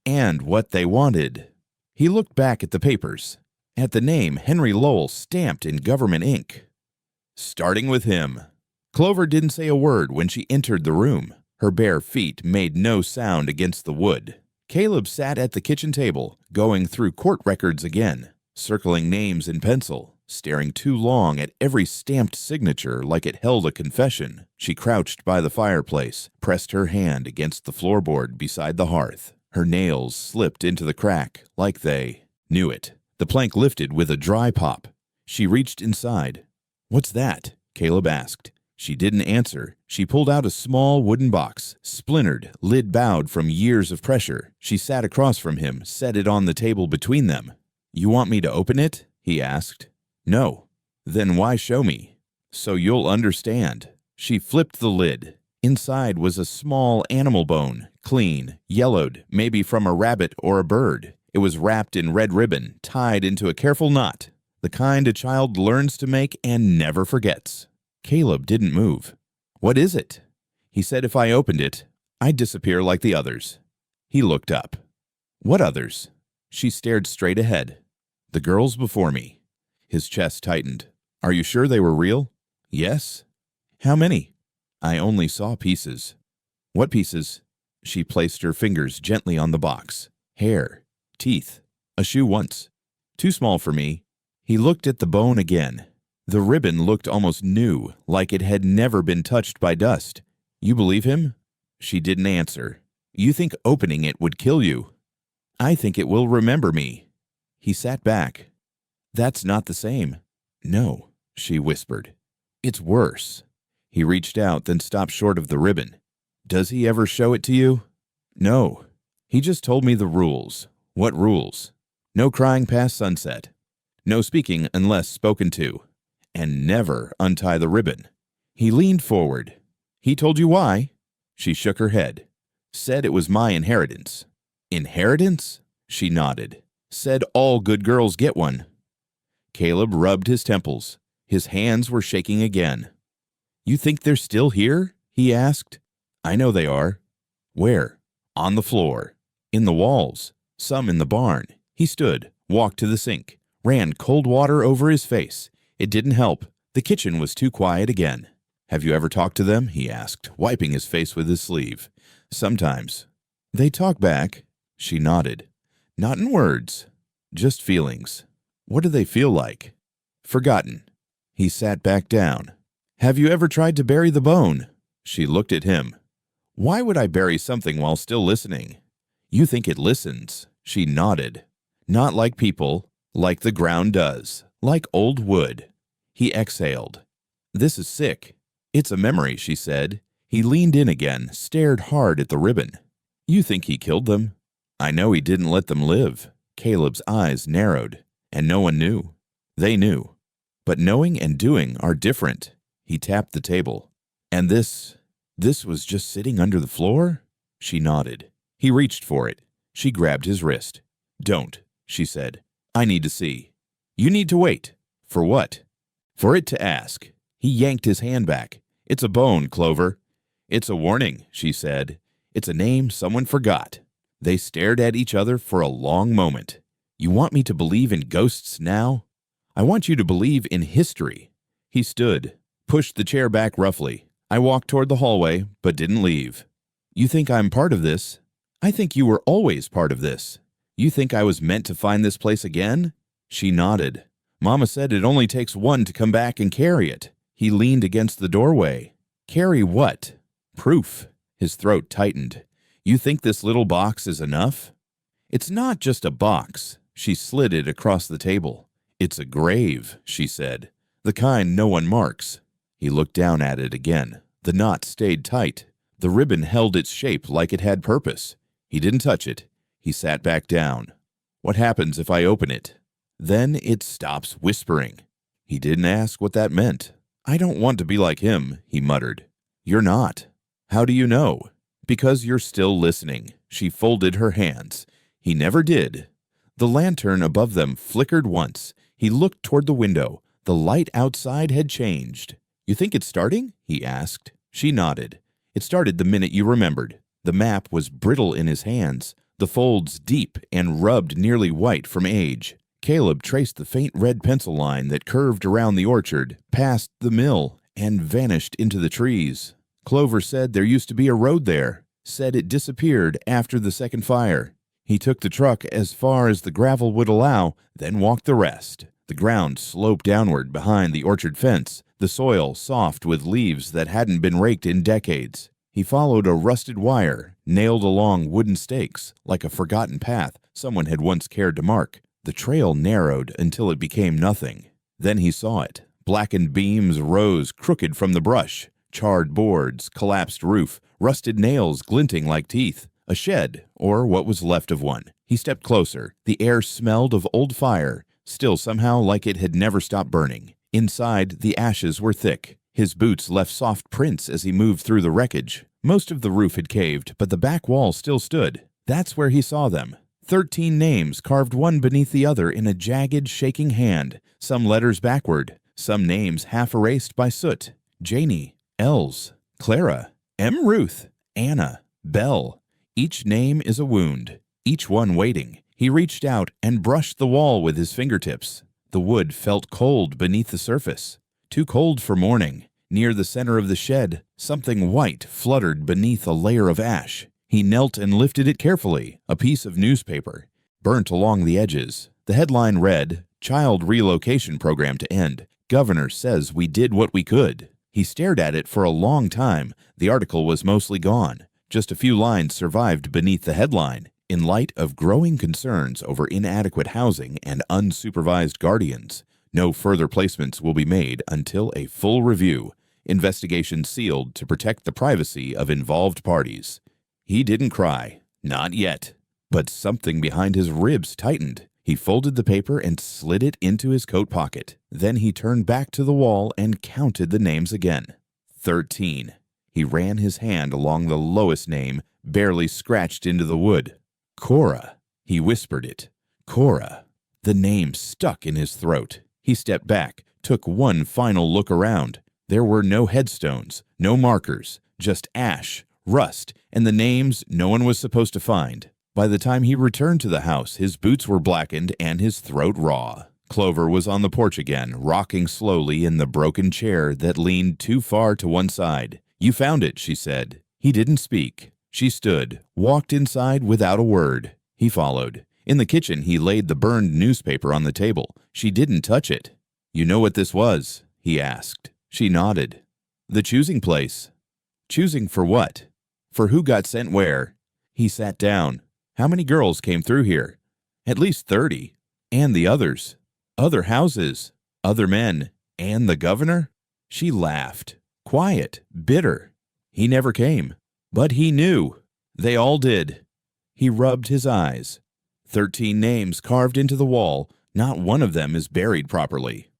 "And what they wanted." He looked back at the papers. At the name, Henry Lowell stamped in government ink. Starting with him. Clover didn't say a word when she entered the room. Her bare feet made no sound against the wood. Caleb sat at the kitchen table, going through court records again, circling names in pencil, staring too long at every stamped signature like it held a confession. She crouched by the fireplace, pressed her hand against the floorboard beside the hearth. Her nails slipped into the crack like they knew it. The plank lifted with a dry pop. She reached inside. "What's that?" Caleb asked. She didn't answer. She pulled out a small wooden box, splintered, lid bowed from years of pressure. She sat across from him, set it on the table between them. "You want me to open it?" he asked. "No." "Then why show me?" "So you'll understand." She flipped the lid. Inside was a small animal bone, clean, yellowed, maybe from a rabbit or a bird. It was wrapped in red ribbon, tied into a careful knot, the kind a child learns to make and never forgets. Caleb didn't move. "What is it?" He said if I opened it, I'd disappear like the others. He looked up. "What others?" She stared straight ahead. "The girls before me." His chest tightened. "Are you sure they were real?" "Yes." "How many?" "I only saw pieces." "What pieces?" She placed her fingers gently on the box. "Hair, teeth, a shoe once. Too small for me." He looked at the bone again. The ribbon looked almost new, like it had never been touched by dust. "You believe him?" She didn't answer. "You think opening it would kill you?" "I think it will remember me." He sat back. "That's not the same." "No," she whispered. "It's worse." He reached out, then stopped short of the ribbon. "Does he ever show it to you?" "No. He just told me the rules." "What rules?" "No crying past sunset. No speaking unless spoken to. And never untie the ribbon." He leaned forward. "He told you why?" She shook her head. "Said it was my inheritance." "Inheritance?" She nodded. "Said all good girls get one." Caleb rubbed his temples. His hands were shaking again. "You think they're still here?" he asked. "I know they are." "Where?" "On the floor. In the walls. Some in the barn." He stood, walked to the sink, ran cold water over his face. It didn't help. The kitchen was too quiet again. "Have you ever talked to them?" he asked, wiping his face with his sleeve. "Sometimes." "They talk back." She nodded. "Not in words. Just feelings." "What do they feel like?" "Forgotten." He sat back down. "Have you ever tried to bury the bone?" She looked at him. "Why would I bury something while still listening?" "You think it listens." She nodded. "Not like people, like the ground does, like old wood." He exhaled. "This is sick." "It's a memory," she said. He leaned in again, stared hard at the ribbon. "You think he killed them?" "I know he didn't let them live." Caleb's eyes narrowed. "And no one knew." "They knew. But knowing and doing are different." He tapped the table. "And this was just sitting under the floor?" She nodded. He reached for it. She grabbed his wrist. "Don't," she said. "I need to see." "You need to wait." "For what?" "For it to ask." He yanked his hand back. "It's a bone, Clover." "It's a warning," she said. "It's a name someone forgot." They stared at each other for a long moment. "You want me to believe in ghosts now?" "I want you to believe in history." He stood, pushed the chair back roughly. I walked toward the hallway, but didn't leave. "You think I'm part of this?" "I think you were always part of this." "You think I was meant to find this place again?" She nodded. "Mama said it only takes one to come back and carry it." He leaned against the doorway. "Carry what?" "Proof." His throat tightened. "You think this little box is enough?" "It's not just a box." She slid it across the table. "It's a grave," she said. "The kind no one marks." He looked down at it again. The knot stayed tight. The ribbon held its shape like it had purpose. He didn't touch it. He sat back down. "What happens if I open it?" "Then it stops whispering." He didn't ask what that meant. "I don't want to be like him," he muttered. "You're not." "How do you know?" "Because you're still listening." She folded her hands. He never did. The lantern above them flickered once. He looked toward the window. The light outside had changed. "You think it's starting?" he asked. She nodded. "It started the minute you remembered." The map was brittle in his hands, the folds deep and rubbed nearly white from age. Caleb traced the faint red pencil line that curved around the orchard, past the mill, and vanished into the trees. Clover said there used to be a road there, said it disappeared after the second fire. He took the truck as far as the gravel would allow, then walked the rest. The ground sloped downward behind the orchard fence, the soil soft with leaves that hadn't been raked in decades. He followed a rusted wire, nailed along wooden stakes, like a forgotten path someone had once cared to mark. The trail narrowed until it became nothing. Then he saw it. Blackened beams rose crooked from the brush, charred boards, collapsed roof, rusted nails glinting like teeth. A shed, or what was left of one. He stepped closer. The air smelled of old fire, still somehow like it had never stopped burning. Inside, the ashes were thick. His boots left soft prints as he moved through the wreckage. Most of the roof had caved, but the back wall still stood. That's where he saw them. 13 names carved one beneath the other in a jagged, shaking hand, some letters backward, some names half erased by soot. Janie, Els, Clara, M. Ruth, Anna, Belle. Each name is a wound, each one waiting. He reached out and brushed the wall with his fingertips. The wood felt cold beneath the surface. Too cold for morning. Near the center of the shed, something white fluttered beneath a layer of ash. He knelt and lifted it carefully, a piece of newspaper, burnt along the edges. The headline read, "Child Relocation Program to End. Governor says we did what we could." He stared at it for a long time. The article was mostly gone. Just a few lines survived beneath the headline. In light of growing concerns over inadequate housing and unsupervised guardians, no further placements will be made until a full review. Investigation sealed to protect the privacy of involved parties. He didn't cry. Not yet. But something behind his ribs tightened. He folded the paper and slid it into his coat pocket. Then he turned back to the wall and counted the names again. 13. He ran his hand along the lowest name, barely scratched into the wood. Cora. He whispered it. Cora. The name stuck in his throat. He stepped back, took one final look around. There were no headstones, no markers, just ash, rust, and the names no one was supposed to find. By the time he returned to the house, his boots were blackened and his throat raw. Clover was on the porch again, rocking slowly in the broken chair that leaned too far to one side. "You found it," she said. He didn't speak. She stood, walked inside without a word. He followed. In the kitchen, he laid the burned newspaper on the table. She didn't touch it. "You know what this was?" he asked. She nodded. "The choosing place." "Choosing for what?" "For who got sent where." He sat down. "How many girls came through here?" "At least 30. And the others." "Other houses." "Other men." "And the governor?" She laughed. Quiet, bitter. "He never came." "But he knew." "They all did." He rubbed his eyes. 13 names carved into the wall. Not one of them is buried properly.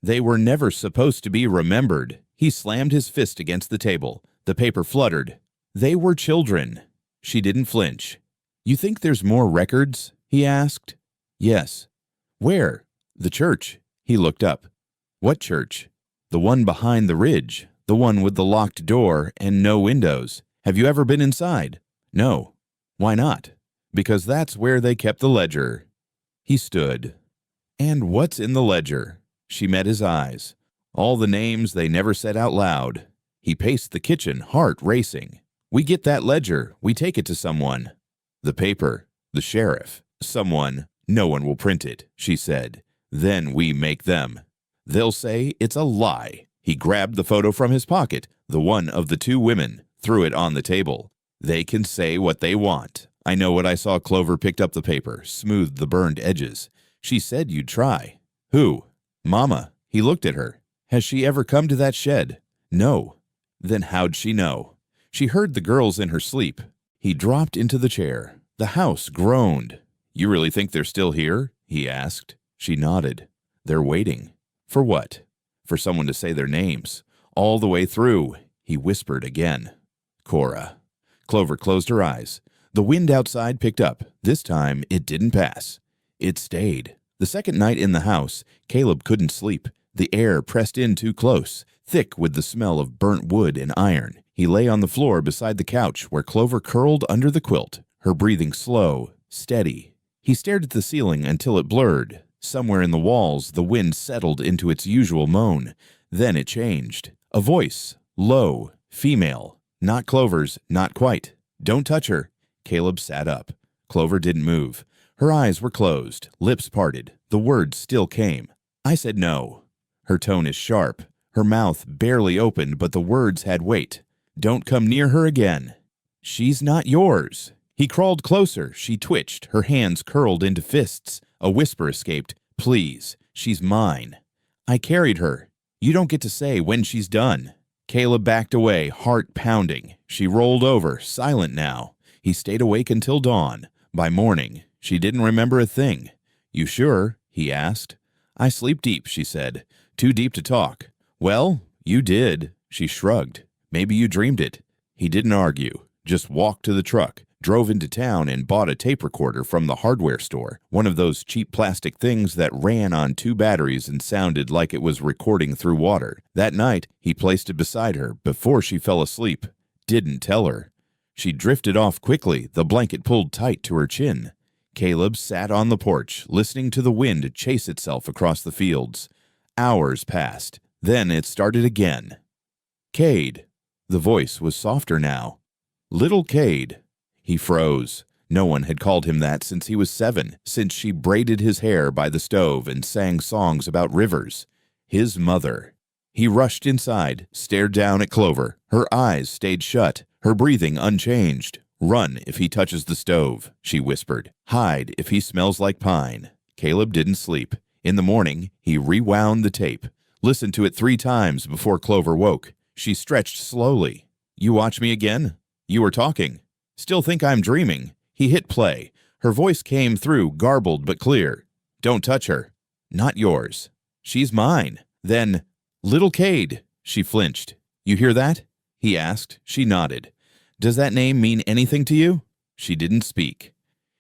They were never supposed to be remembered. He slammed his fist against the table. The paper fluttered. They were children. She didn't flinch. "You think there's more records?" he asked. "Yes." "Where?" "The church." He looked up. "What church?" "The one behind the ridge. The one with the locked door and no windows. Have you ever been inside?" "No." "Why not?" "Because that's where they kept the ledger." He stood. "And what's in the ledger?" She met his eyes. All the names they never said out loud. He paced the kitchen, heart racing. "We get that ledger. We take it to someone." "The paper. The sheriff. Someone. No one will print it," she said. "Then we make them. They'll say it's a lie." He grabbed the photo from his pocket, the one of the 2 women, threw it on the table. "They can say what they want. I know what I saw." Clover picked up the paper, smoothed the burned edges. "She said you'd try." "Who?" "Mama." He looked at her. "Has she ever come to that shed?" "No." "Then how'd she know?" "She heard the girls in her sleep." He dropped into the chair. The house groaned. "You really think they're still here?" he asked. She nodded. "They're waiting." "For what?" "For someone to say their names. All the way through." He whispered again. "Cora." Clover closed her eyes. The wind outside picked up. This time, it didn't pass. It stayed. The second night in the house, Caleb couldn't sleep. The air pressed in too close, thick with the smell of burnt wood and iron. He lay on the floor beside the couch where Clover curled under the quilt, her breathing slow, steady. He stared at the ceiling until it blurred. Somewhere in the walls, the wind settled into its usual moan. Then it changed. A voice, low, female. Not Clover's, not quite. Don't touch her. Caleb sat up. Clover didn't move. Her eyes were closed, lips parted. The words still came. I said no. Her tone is sharp. Her mouth barely opened, but the words had weight. Don't come near her again. She's not yours. He crawled closer. She twitched, her hands curled into fists. A whisper escaped. Please, she's mine. I carried her. You don't get to say when she's done. Caleb backed away, heart pounding. She rolled over, silent now. He stayed awake until dawn. By morning, she didn't remember a thing. You sure? He asked. I sleep deep, she said. Too deep to talk. Well, you did. She shrugged. Maybe you dreamed it. He didn't argue. Just walked to the truck, drove into town and bought a tape recorder from the hardware store, one of those cheap plastic things that ran on 2 batteries and sounded like it was recording through water. That night, he placed it beside her before she fell asleep. Didn't tell her. She drifted off quickly, the blanket pulled tight to her chin. Caleb sat on the porch, listening to the wind chase itself across the fields. Hours passed. Then it started again. Cade. The voice was softer now. Little Cade. He froze. No one had called him that since he was 7, since she braided his hair by the stove and sang songs about rivers. His mother. He rushed inside, stared down at Clover. Her eyes stayed shut, her breathing unchanged. Run if he touches the stove, she whispered. Hide if he smells like pine. Caleb didn't sleep. In the morning, he rewound the tape, listened to it 3 times before Clover woke. She stretched slowly. You watch me again? You were talking. Still think I'm dreaming. He hit play. Her voice came through, garbled but clear. Don't touch her. Not yours. She's mine. Then, Little Cade. She flinched. You hear that? He asked. She nodded. Does that name mean anything to you? She didn't speak.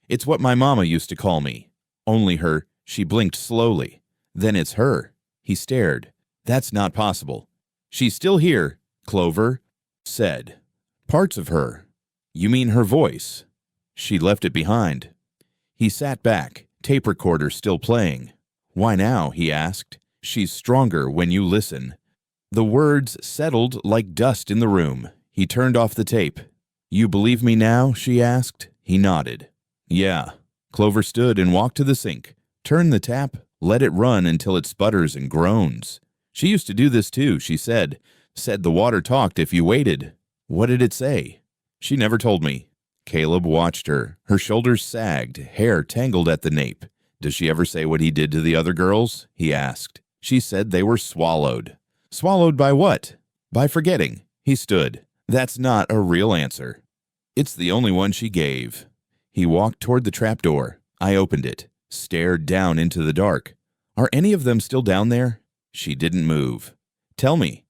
It's what my mama used to call me. Only her. She blinked slowly. Then it's her. He stared. That's not possible. She's still here, Clover said. Parts of her. You mean her voice? She left it behind. He sat back, tape recorder still playing. Why now? He asked. She's stronger when you listen. The words settled like dust in the room. He turned off the tape. You believe me now? She asked. He nodded. Yeah. Clover stood and walked to the sink. Turned the tap, let it run until it sputters and groans. She used to do this too, she said. Said the water talked if you waited. What did it say? She never told me. Caleb watched her. Her shoulders sagged, hair tangled at the nape. Does she ever say what he did to the other girls? He asked. She said they were swallowed. Swallowed by what? By forgetting. He stood. That's not a real answer. It's the only one she gave. He walked toward the trapdoor. I opened it, stared down into the dark. Are any of them still down there? She didn't move. Tell me.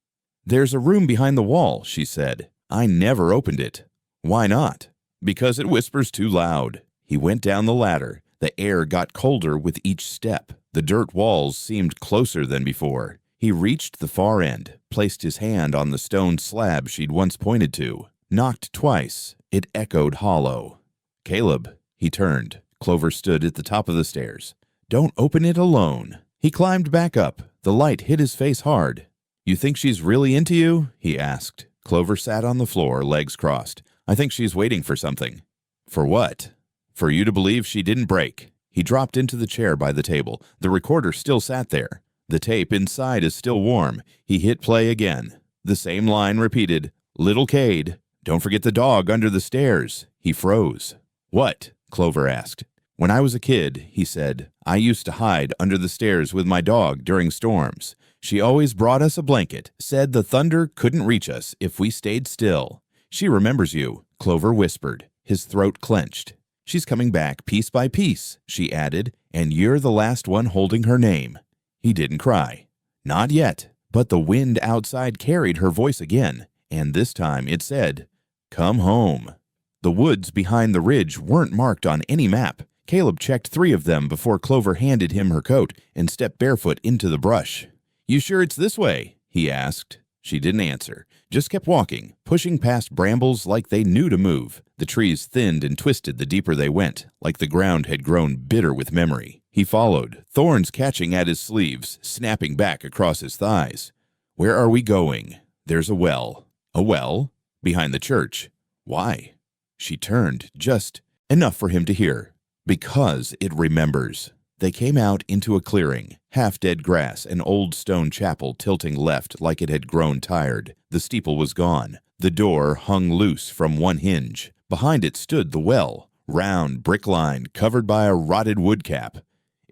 There's a room behind the wall, she said. I never opened it. Why not? Because it whispers too loud. He went down the ladder. The air got colder with each step. The dirt walls seemed closer than before. He reached the far end, placed his hand on the stone slab she'd once pointed to. Knocked twice. It echoed hollow. Caleb. He turned. Clover stood at the top of the stairs. Don't open it alone. He climbed back up. The light hit his face hard. You think she's really into you? He asked. Clover sat on the floor, legs crossed. I think she's waiting for something. For what? For you to believe she didn't break. He dropped into the chair by the table. The recorder still sat there. The tape inside is still warm. He hit play again. The same line repeated. Little Cade. Don't forget the dog under the stairs. He froze. What? Clover asked. When I was a kid, he said, I used to hide under the stairs with my dog during storms. She always brought us a blanket, said the thunder couldn't reach us if we stayed still. She remembers you, Clover whispered. His throat clenched. She's coming back piece by piece, she added, and you're the last one holding her name. He didn't cry. Not yet, but the wind outside carried her voice again, and this time it said, Come home. The woods behind the ridge weren't marked on any map. Caleb checked 3 of them before Clover handed him her coat and stepped barefoot into the brush. You sure it's this way? He asked. She didn't answer, just kept walking, pushing past brambles like they knew to move. The trees thinned and twisted the deeper they went, like the ground had grown bitter with memory. He followed, thorns catching at his sleeves, snapping back across his thighs. Where are we going? There's a well. A well? Behind the church. Why? She turned, just enough for him to hear. Because it remembers. They came out into a clearing, half-dead grass, an old stone chapel tilting left like it had grown tired. The steeple was gone. The door hung loose from one hinge. Behind it stood the well, round, brick-lined, covered by a rotted wood cap.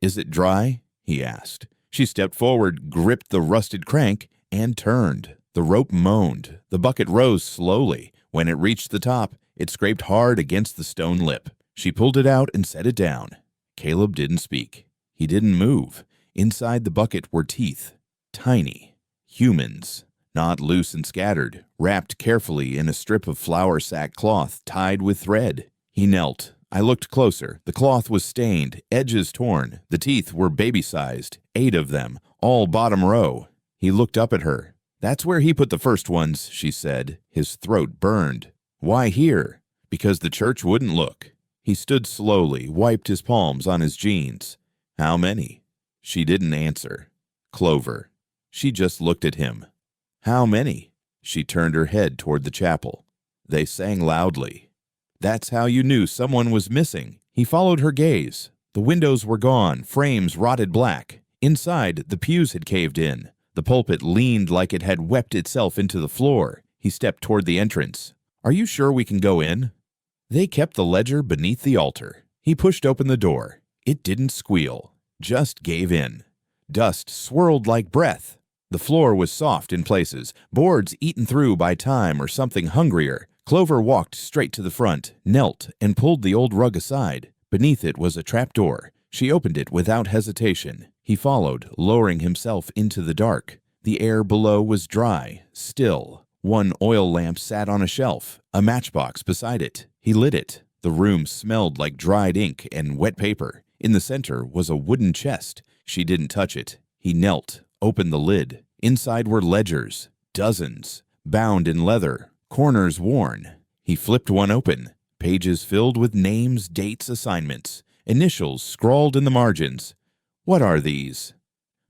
Is it dry? He asked. She stepped forward, gripped the rusted crank, and turned. The rope moaned. The bucket rose slowly. When it reached the top, it scraped hard against the stone lip. She pulled it out and set it down. Caleb didn't speak. He didn't move. Inside the bucket were teeth. Tiny. Humans. Not loose and scattered. Wrapped carefully in a strip of flour sack cloth tied with thread. He knelt. I looked closer. The cloth was stained, edges torn. The teeth were baby-sized, 8 of them, all bottom row. He looked up at her. That's where he put the first ones, she said. His throat burned. Why here? Because the church wouldn't look. He stood slowly, wiped his palms on his jeans. How many? She didn't answer. Clover. She just looked at him. How many? She turned her head toward the chapel. They sang loudly. That's how you knew someone was missing. He followed her gaze. The windows were gone, frames rotted black. Inside, the pews had caved in. The pulpit leaned like it had wept itself into the floor. He stepped toward the entrance. Are you sure we can go in? They kept the ledger beneath the altar. He pushed open the door. It didn't squeal, just gave in. Dust swirled like breath. The floor was soft in places, boards eaten through by time or something hungrier. Clover walked straight to the front, knelt, and pulled the old rug aside. Beneath it was a trapdoor. She opened it without hesitation. He followed, lowering himself into the dark. The air below was dry, still. One oil lamp sat on a shelf, a matchbox beside it. He lit it. The room smelled like dried ink and wet paper. In the center was a wooden chest. She didn't touch it. He knelt, opened the lid. Inside were ledgers, dozens, bound in leather, corners worn. He flipped one open, pages filled with names, dates, assignments, initials scrawled in the margins. What are these?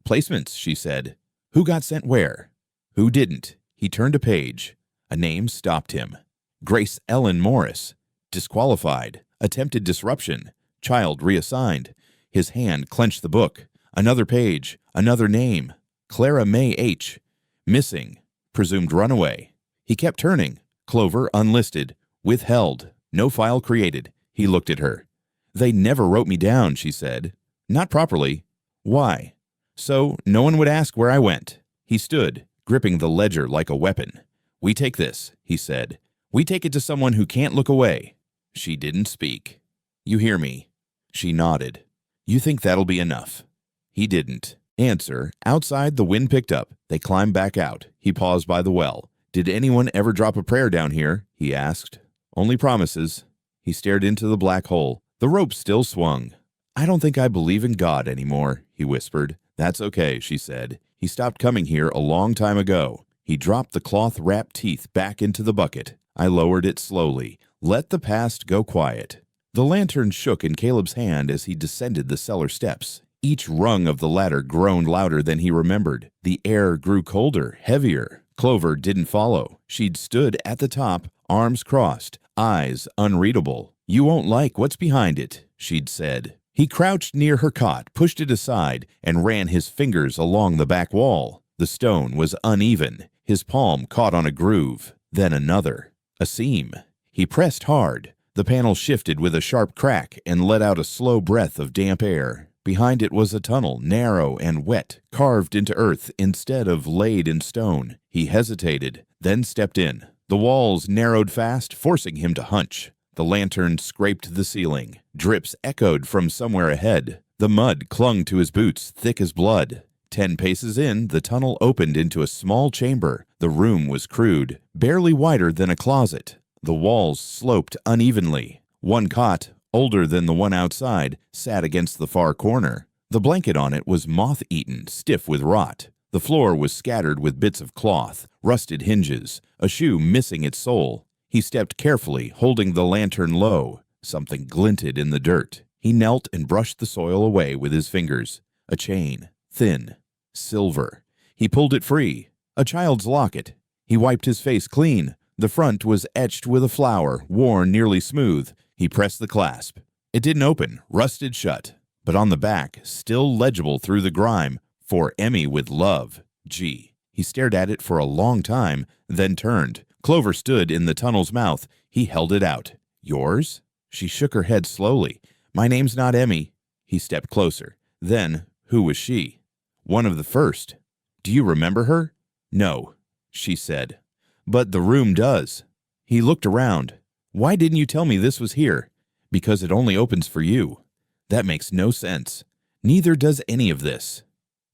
Placements, she said. Who got sent where? Who didn't? He turned a page. A name stopped him. Grace Ellen Morris. Disqualified. Attempted disruption. Child reassigned. His hand clenched the book. Another page. Another name. Clara May H. Missing. Presumed runaway. He kept turning. Clover unlisted. Withheld. No file created. He looked at her. They never wrote me down, she said. Not properly. Why? So no one would ask where I went. He stood, gripping the ledger like a weapon. We take this, he said. We take it to someone who can't look away. She didn't speak. You hear me? She nodded. You think that'll be enough? He didn't. Answer. Outside, the wind picked up. They climbed back out. He paused by the well. Did anyone ever drop a prayer down here? He asked. Only promises. He stared into the black hole. The rope still swung. I don't think I believe in God anymore, he whispered. That's okay, she said. He stopped coming here a long time ago. He dropped the cloth-wrapped teeth back into the bucket. I lowered it slowly. Let the past go quiet. The lantern shook in Caleb's hand as he descended the cellar steps. Each rung of the ladder groaned louder than he remembered. The air grew colder, heavier. Clover didn't follow. She'd stood at the top, arms crossed, eyes unreadable. You won't like what's behind it, she'd said. He crouched near her cot, pushed it aside, and ran his fingers along the back wall. The stone was uneven. His palm caught on a groove, then another, a seam. He pressed hard. The panel shifted with a sharp crack and let out a slow breath of damp air. Behind it was a tunnel, narrow and wet, carved into earth instead of laid in stone. He hesitated, then stepped in. The walls narrowed fast, forcing him to hunch. The lantern scraped the ceiling. Drips echoed from somewhere ahead. The mud clung to his boots, thick as blood. 10 paces in, the tunnel opened into a small chamber. The room was crude, barely wider than a closet. The walls sloped unevenly. One cot, older than the one outside, sat against the far corner. The blanket on it was moth-eaten, stiff with rot. The floor was scattered with bits of cloth, rusted hinges, a shoe missing its sole. He stepped carefully, holding the lantern low. Something glinted in the dirt. He knelt and brushed the soil away with his fingers. A chain, thin, silver. He pulled it free. A child's locket. He wiped his face clean. The front was etched with a flower, worn nearly smooth. He pressed the clasp. It didn't open, rusted shut. But on the back, still legible through the grime, "For Emmy with love, G." He stared at it for a long time, then turned. Clover stood in the tunnel's mouth. He held it out. "Yours?" She shook her head slowly. "My name's not Emmy." He stepped closer. Then, who was she? "One of the first." "Do you remember her?" "No," she said. "But the room does." He looked around. "Why didn't you tell me this was here?" "Because it only opens for you." "That makes no sense. Neither does any of this."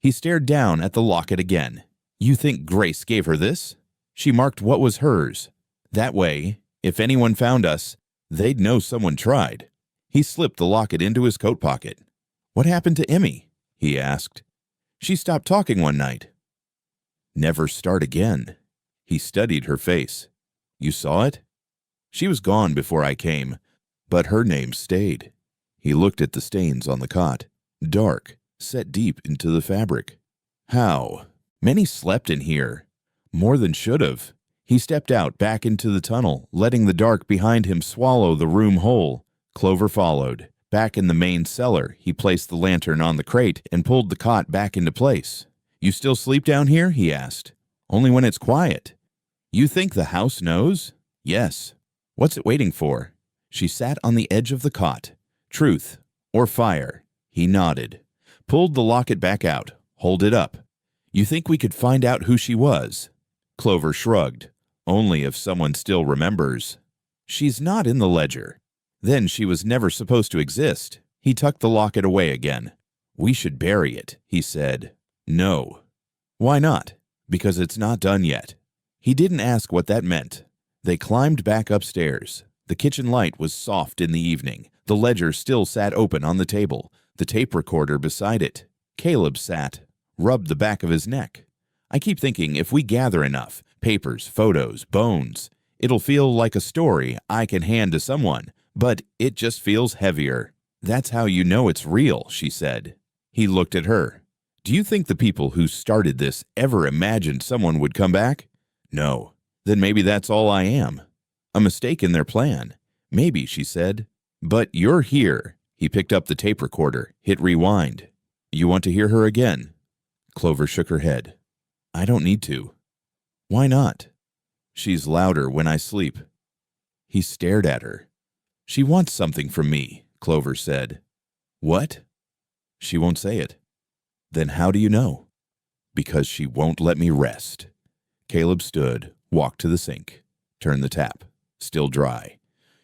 He stared down at the locket again. "You think Grace gave her this?" "She marked what was hers. That way, if anyone found us, they'd know someone tried." He slipped the locket into his coat pocket. "What happened to Emmy?" he asked. "She stopped talking one night." "Never start again." He studied her face. "You saw it?" "She was gone before I came, but her name stayed." He looked at the stains on the cot. Dark, set deep into the fabric. "How? Many slept in here. More than should have." He stepped out back into the tunnel, letting the dark behind him swallow the room whole. Clover followed. Back in the main cellar, he placed the lantern on the crate and pulled the cot back into place. "You still sleep down here?" he asked. "Only when it's quiet." "You think the house knows?" "Yes." "What's it waiting for?" She sat on the edge of the cot. "Truth or fire?" He nodded. Pulled the locket back out. "Hold it up." "You think we could find out who she was?" Clover shrugged. "Only if someone still remembers." "She's not in the ledger." "Then she was never supposed to exist." He tucked the locket away again. "We should bury it," he said. "No." "Why not?" "Because it's not done yet." He didn't ask what that meant. They climbed back upstairs. The kitchen light was soft in the evening. The ledger still sat open on the table, the tape recorder beside it. Caleb sat, rubbed the back of his neck. "I keep thinking if we gather enough, papers, photos, bones, it'll feel like a story I can hand to someone, but it just feels heavier." "That's how you know it's real," she said. He looked at her. "Do you think the people who started this ever imagined someone would come back?" "No." "Then maybe that's all I am. A mistake in their plan." "Maybe," she said. "But you're here." He picked up the tape recorder, hit rewind. "You want to hear her again?" Clover shook her head. "I don't need to." "Why not?" "She's louder when I sleep." He stared at her. "She wants something from me," Clover said. "What?" "She won't say it." "Then how do you know?" "Because she won't let me rest." Caleb stood, walked to the sink, turned the tap. Still dry.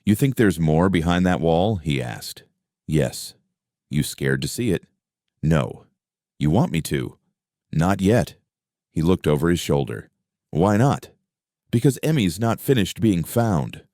"You think there's more behind that wall?" he asked. "Yes." "You scared to see it?" "No." "You want me to?" "Not yet." He looked over his shoulder. "Why not?" "Because Emmy's not finished being found."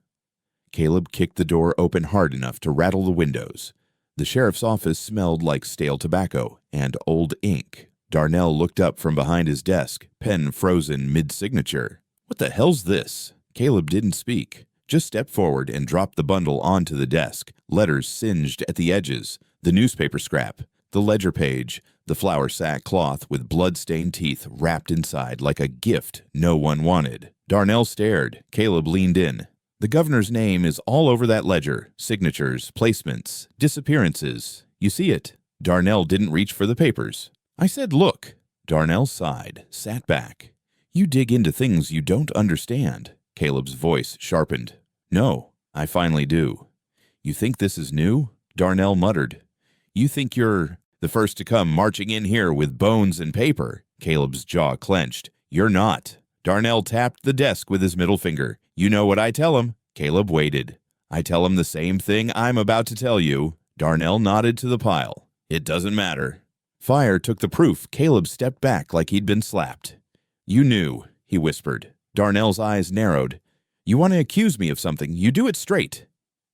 Caleb kicked the door open hard enough to rattle the windows. The sheriff's office smelled like stale tobacco and old ink. Darnell looked up from behind his desk, pen frozen mid-signature. "What the hell's this?" Caleb didn't speak, just stepped forward and dropped the bundle onto the desk, letters singed at the edges, the newspaper scrap, the ledger page, the flour sack cloth with blood-stained teeth wrapped inside like a gift no one wanted. Darnell stared. Caleb leaned in. "The governor's name is all over that ledger. Signatures, placements, disappearances. You see it." Darnell didn't reach for the papers. "I said look." Darnell sighed, sat back. "You dig into things you don't understand." Caleb's voice sharpened. "No, I finally do." "You think this is new?" Darnell muttered. "You think you're the first to come marching in here with bones and paper?" Caleb's jaw clenched. "You're not." Darnell tapped the desk with his middle finger. "You know what I tell him." Caleb waited. "I tell him the same thing I'm about to tell you." Darnell nodded to the pile. "It doesn't matter." Fire took the proof. Caleb stepped back like he'd been slapped. "You knew," he whispered. Darnell's eyes narrowed. "You want to accuse me of something, you do it straight."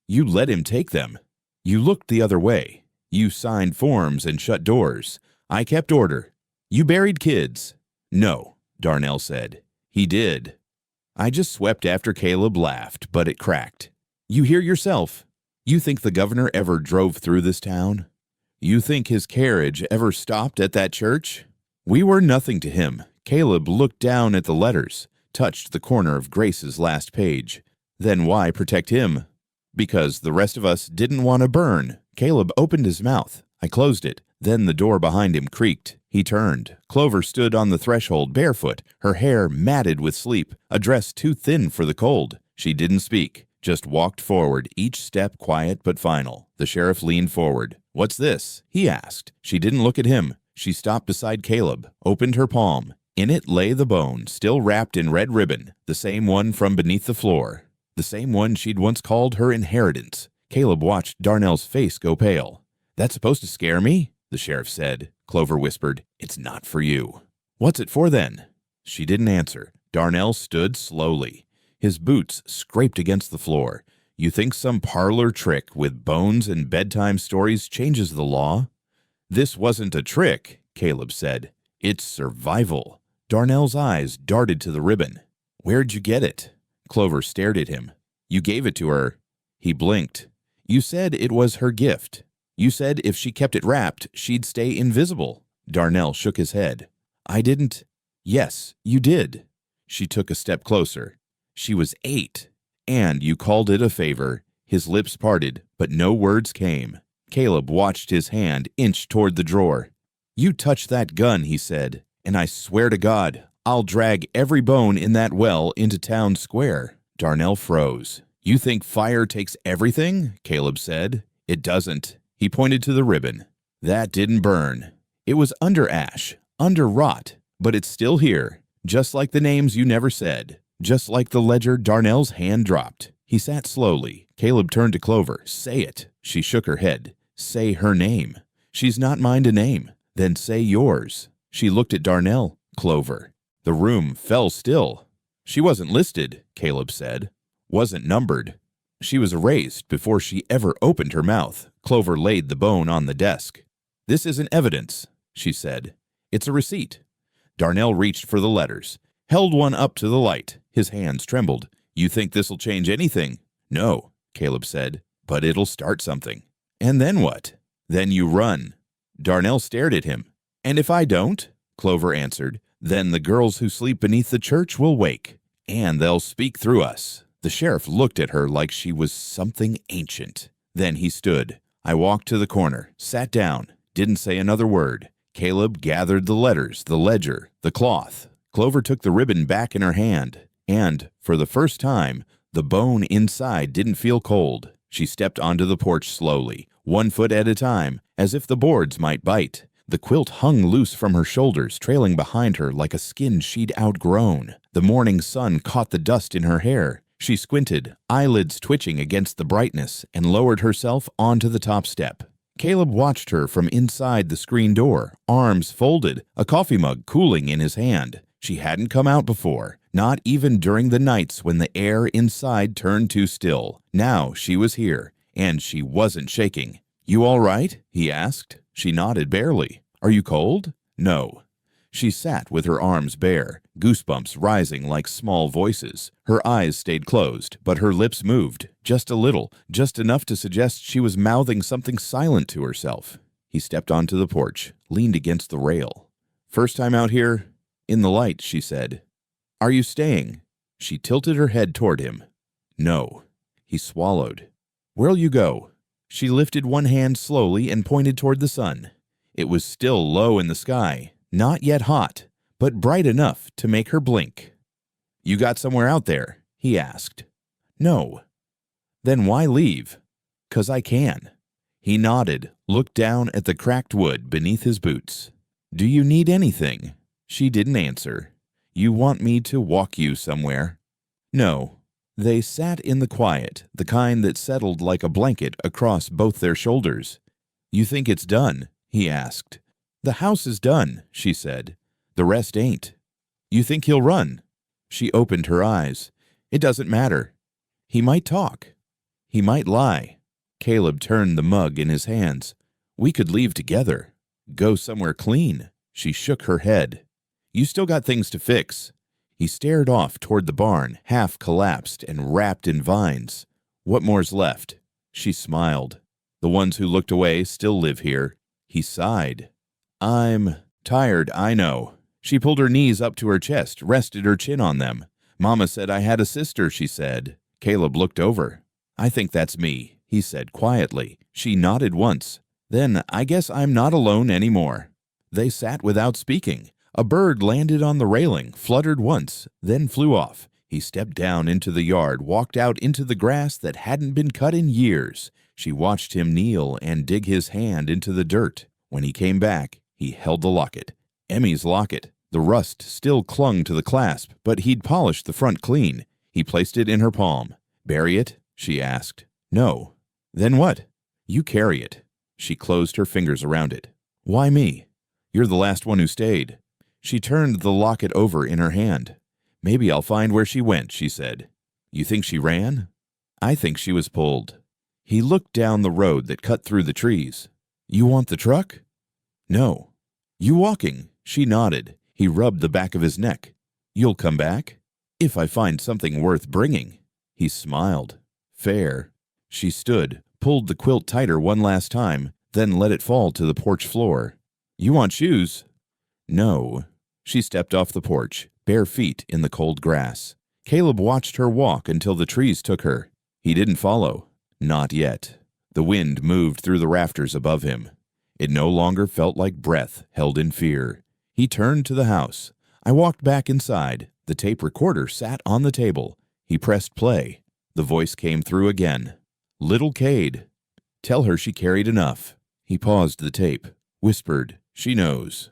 "You let him take them." "You looked the other way. You signed forms and shut doors. I kept order. You buried kids." "No," Darnell said. "He did." I just swept after Caleb laughed, but it cracked. "You hear yourself." You think the governor ever drove through this town? You think his carriage ever stopped at that church? We were nothing to him. Caleb looked down at the letters, touched the corner of Grace's last page. Then why protect him? Because the rest of us didn't want to burn. Caleb opened his mouth. I closed it. Then the door behind him creaked. He turned. Clover stood on the threshold barefoot, her hair matted with sleep, a dress too thin for the cold. She didn't speak, just walked forward, each step quiet but final. The sheriff leaned forward. "What's this?" he asked. She didn't look at him. She stopped beside Caleb, opened her palm. In it lay the bone, still wrapped in red ribbon, the same one from beneath the floor, the same one she'd once called her inheritance. Caleb watched Darnell's face go pale. "That's supposed to scare me?" the sheriff said. Clover whispered, "It's not for you." "What's it for then?" She didn't answer. Darnell stood slowly. His boots scraped against the floor. "You think some parlor trick with bones and bedtime stories changes the law?" "This wasn't a trick," Caleb said. "It's survival." Darnell's eyes darted to the ribbon. "Where'd you get it?" Clover stared at him. "You gave it to her." He blinked. "You said it was her gift. You said if she kept it wrapped, she'd stay invisible." Darnell shook his head. "I didn't." "Yes, you did." She took a step closer. "She was 8, and you called it a favor." His lips parted, but no words came. Caleb watched his hand inch toward the drawer. "You touched that gun," he said, "and I swear to God, I'll drag every bone in that well into town square." Darnell froze. "You think fire takes everything?" Caleb said. "It doesn't." He pointed to the ribbon. "That didn't burn. It was under ash, under rot, but it's still here, just like the names you never said, just like the ledger." Darnell's hand dropped. He sat slowly. Caleb turned to Clover. "Say it." She shook her head. "Say her name." "She's not mine to name." "Then say yours." She looked at Darnell. "Clover." The room fell still. "She wasn't listed," Caleb said. "Wasn't numbered. She was erased before she ever opened her mouth." Clover laid the bone on the desk. "This isn't evidence," she said. "It's a receipt." Darnell reached for the letters, held one up to the light. His hands trembled. "You think this'll change anything?" "No," Caleb said, "but it'll start something." "And then what?" "Then you run." Darnell stared at him. "And if I don't?" Clover answered. "Then the girls who sleep beneath the church will wake, and they'll speak through us." The sheriff looked at her like she was something ancient. Then he stood. I walked to the corner, sat down, didn't say another word. Caleb gathered the letters, the ledger, the cloth. Clover took the ribbon back in her hand, and, for the first time, the bone inside didn't feel cold. She stepped onto the porch slowly, 1 foot at a time, as if the boards might bite. The quilt hung loose from her shoulders, trailing behind her like a skin she'd outgrown. The morning sun caught the dust in her hair. She squinted, eyelids twitching against the brightness, and lowered herself onto the top step. Caleb watched her from inside the screen door, arms folded, a coffee mug cooling in his hand. She hadn't come out before, not even during the nights when the air inside turned too still. Now she was here, and she wasn't shaking. "You all right?" he asked. She nodded barely. "Are you cold?" "No." She sat with her arms bare, goosebumps rising like small voices. Her eyes stayed closed, but her lips moved, just a little, just enough to suggest she was mouthing something silent to herself. He stepped onto the porch, leaned against the rail. "First time out here?" "In the light," she said. "Are you staying?" She tilted her head toward him. "No." He swallowed. "Where'll you go?" She lifted one hand slowly and pointed toward the sun. It was still low in the sky. Not yet hot, but bright enough to make her blink. "You got somewhere out there?" he asked. "No." "Then why leave?" "'Cause I can." He nodded, looked down at the cracked wood beneath his boots. "Do you need anything?" She didn't answer. "You want me to walk you somewhere?" "No." They sat in the quiet, the kind that settled like a blanket across both their shoulders. "You think it's done?" he asked. "The house is done," she said. "The rest ain't." "You think he'll run?" She opened her eyes. "It doesn't matter. He might talk. He might lie." Caleb turned the mug in his hands. "We could leave together. Go somewhere clean." She shook her head. "You still got things to fix." He stared off toward the barn, half collapsed and wrapped in vines. "What more's left?" She smiled. The ones who looked away still live here. He sighed. I'm tired, I know. She pulled her knees up to her chest, rested her chin on them. Mama said I had a sister, she said. Caleb looked over. I think that's me, he said quietly. She nodded once. Then I guess I'm not alone anymore. They sat without speaking. A bird landed on the railing, fluttered once, then flew off. He stepped down into the yard, walked out into the grass that hadn't been cut in years. She watched him kneel and dig his hand into the dirt. When he came back, he held the locket. Emmy's locket. The rust still clung to the clasp, but he'd polished the front clean. He placed it in her palm. Bury it? She asked. No. Then what? You carry it. She closed her fingers around it. Why me? You're the last one who stayed. She turned the locket over in her hand. Maybe I'll find where she went, she said. You think she ran? I think she was pulled. He looked down the road that cut through the trees. You want the truck? No. You walking? She nodded. He rubbed the back of his neck. You'll come back? If I find something worth bringing. He smiled. Fair. She stood, pulled the quilt tighter one last time, then let it fall to the porch floor. You want shoes? No. She stepped off the porch, bare feet in the cold grass. Caleb watched her walk until the trees took her. He didn't follow. Not yet. The wind moved through the rafters above him. It no longer felt like breath held in fear. He turned to the house. I walked back inside. The tape recorder sat on the table. He pressed play. The voice came through again. Little Cade. Tell her she carried enough. He paused the tape, whispered, She knows.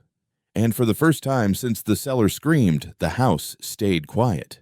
And for the first time since the cellar screamed, the house stayed quiet.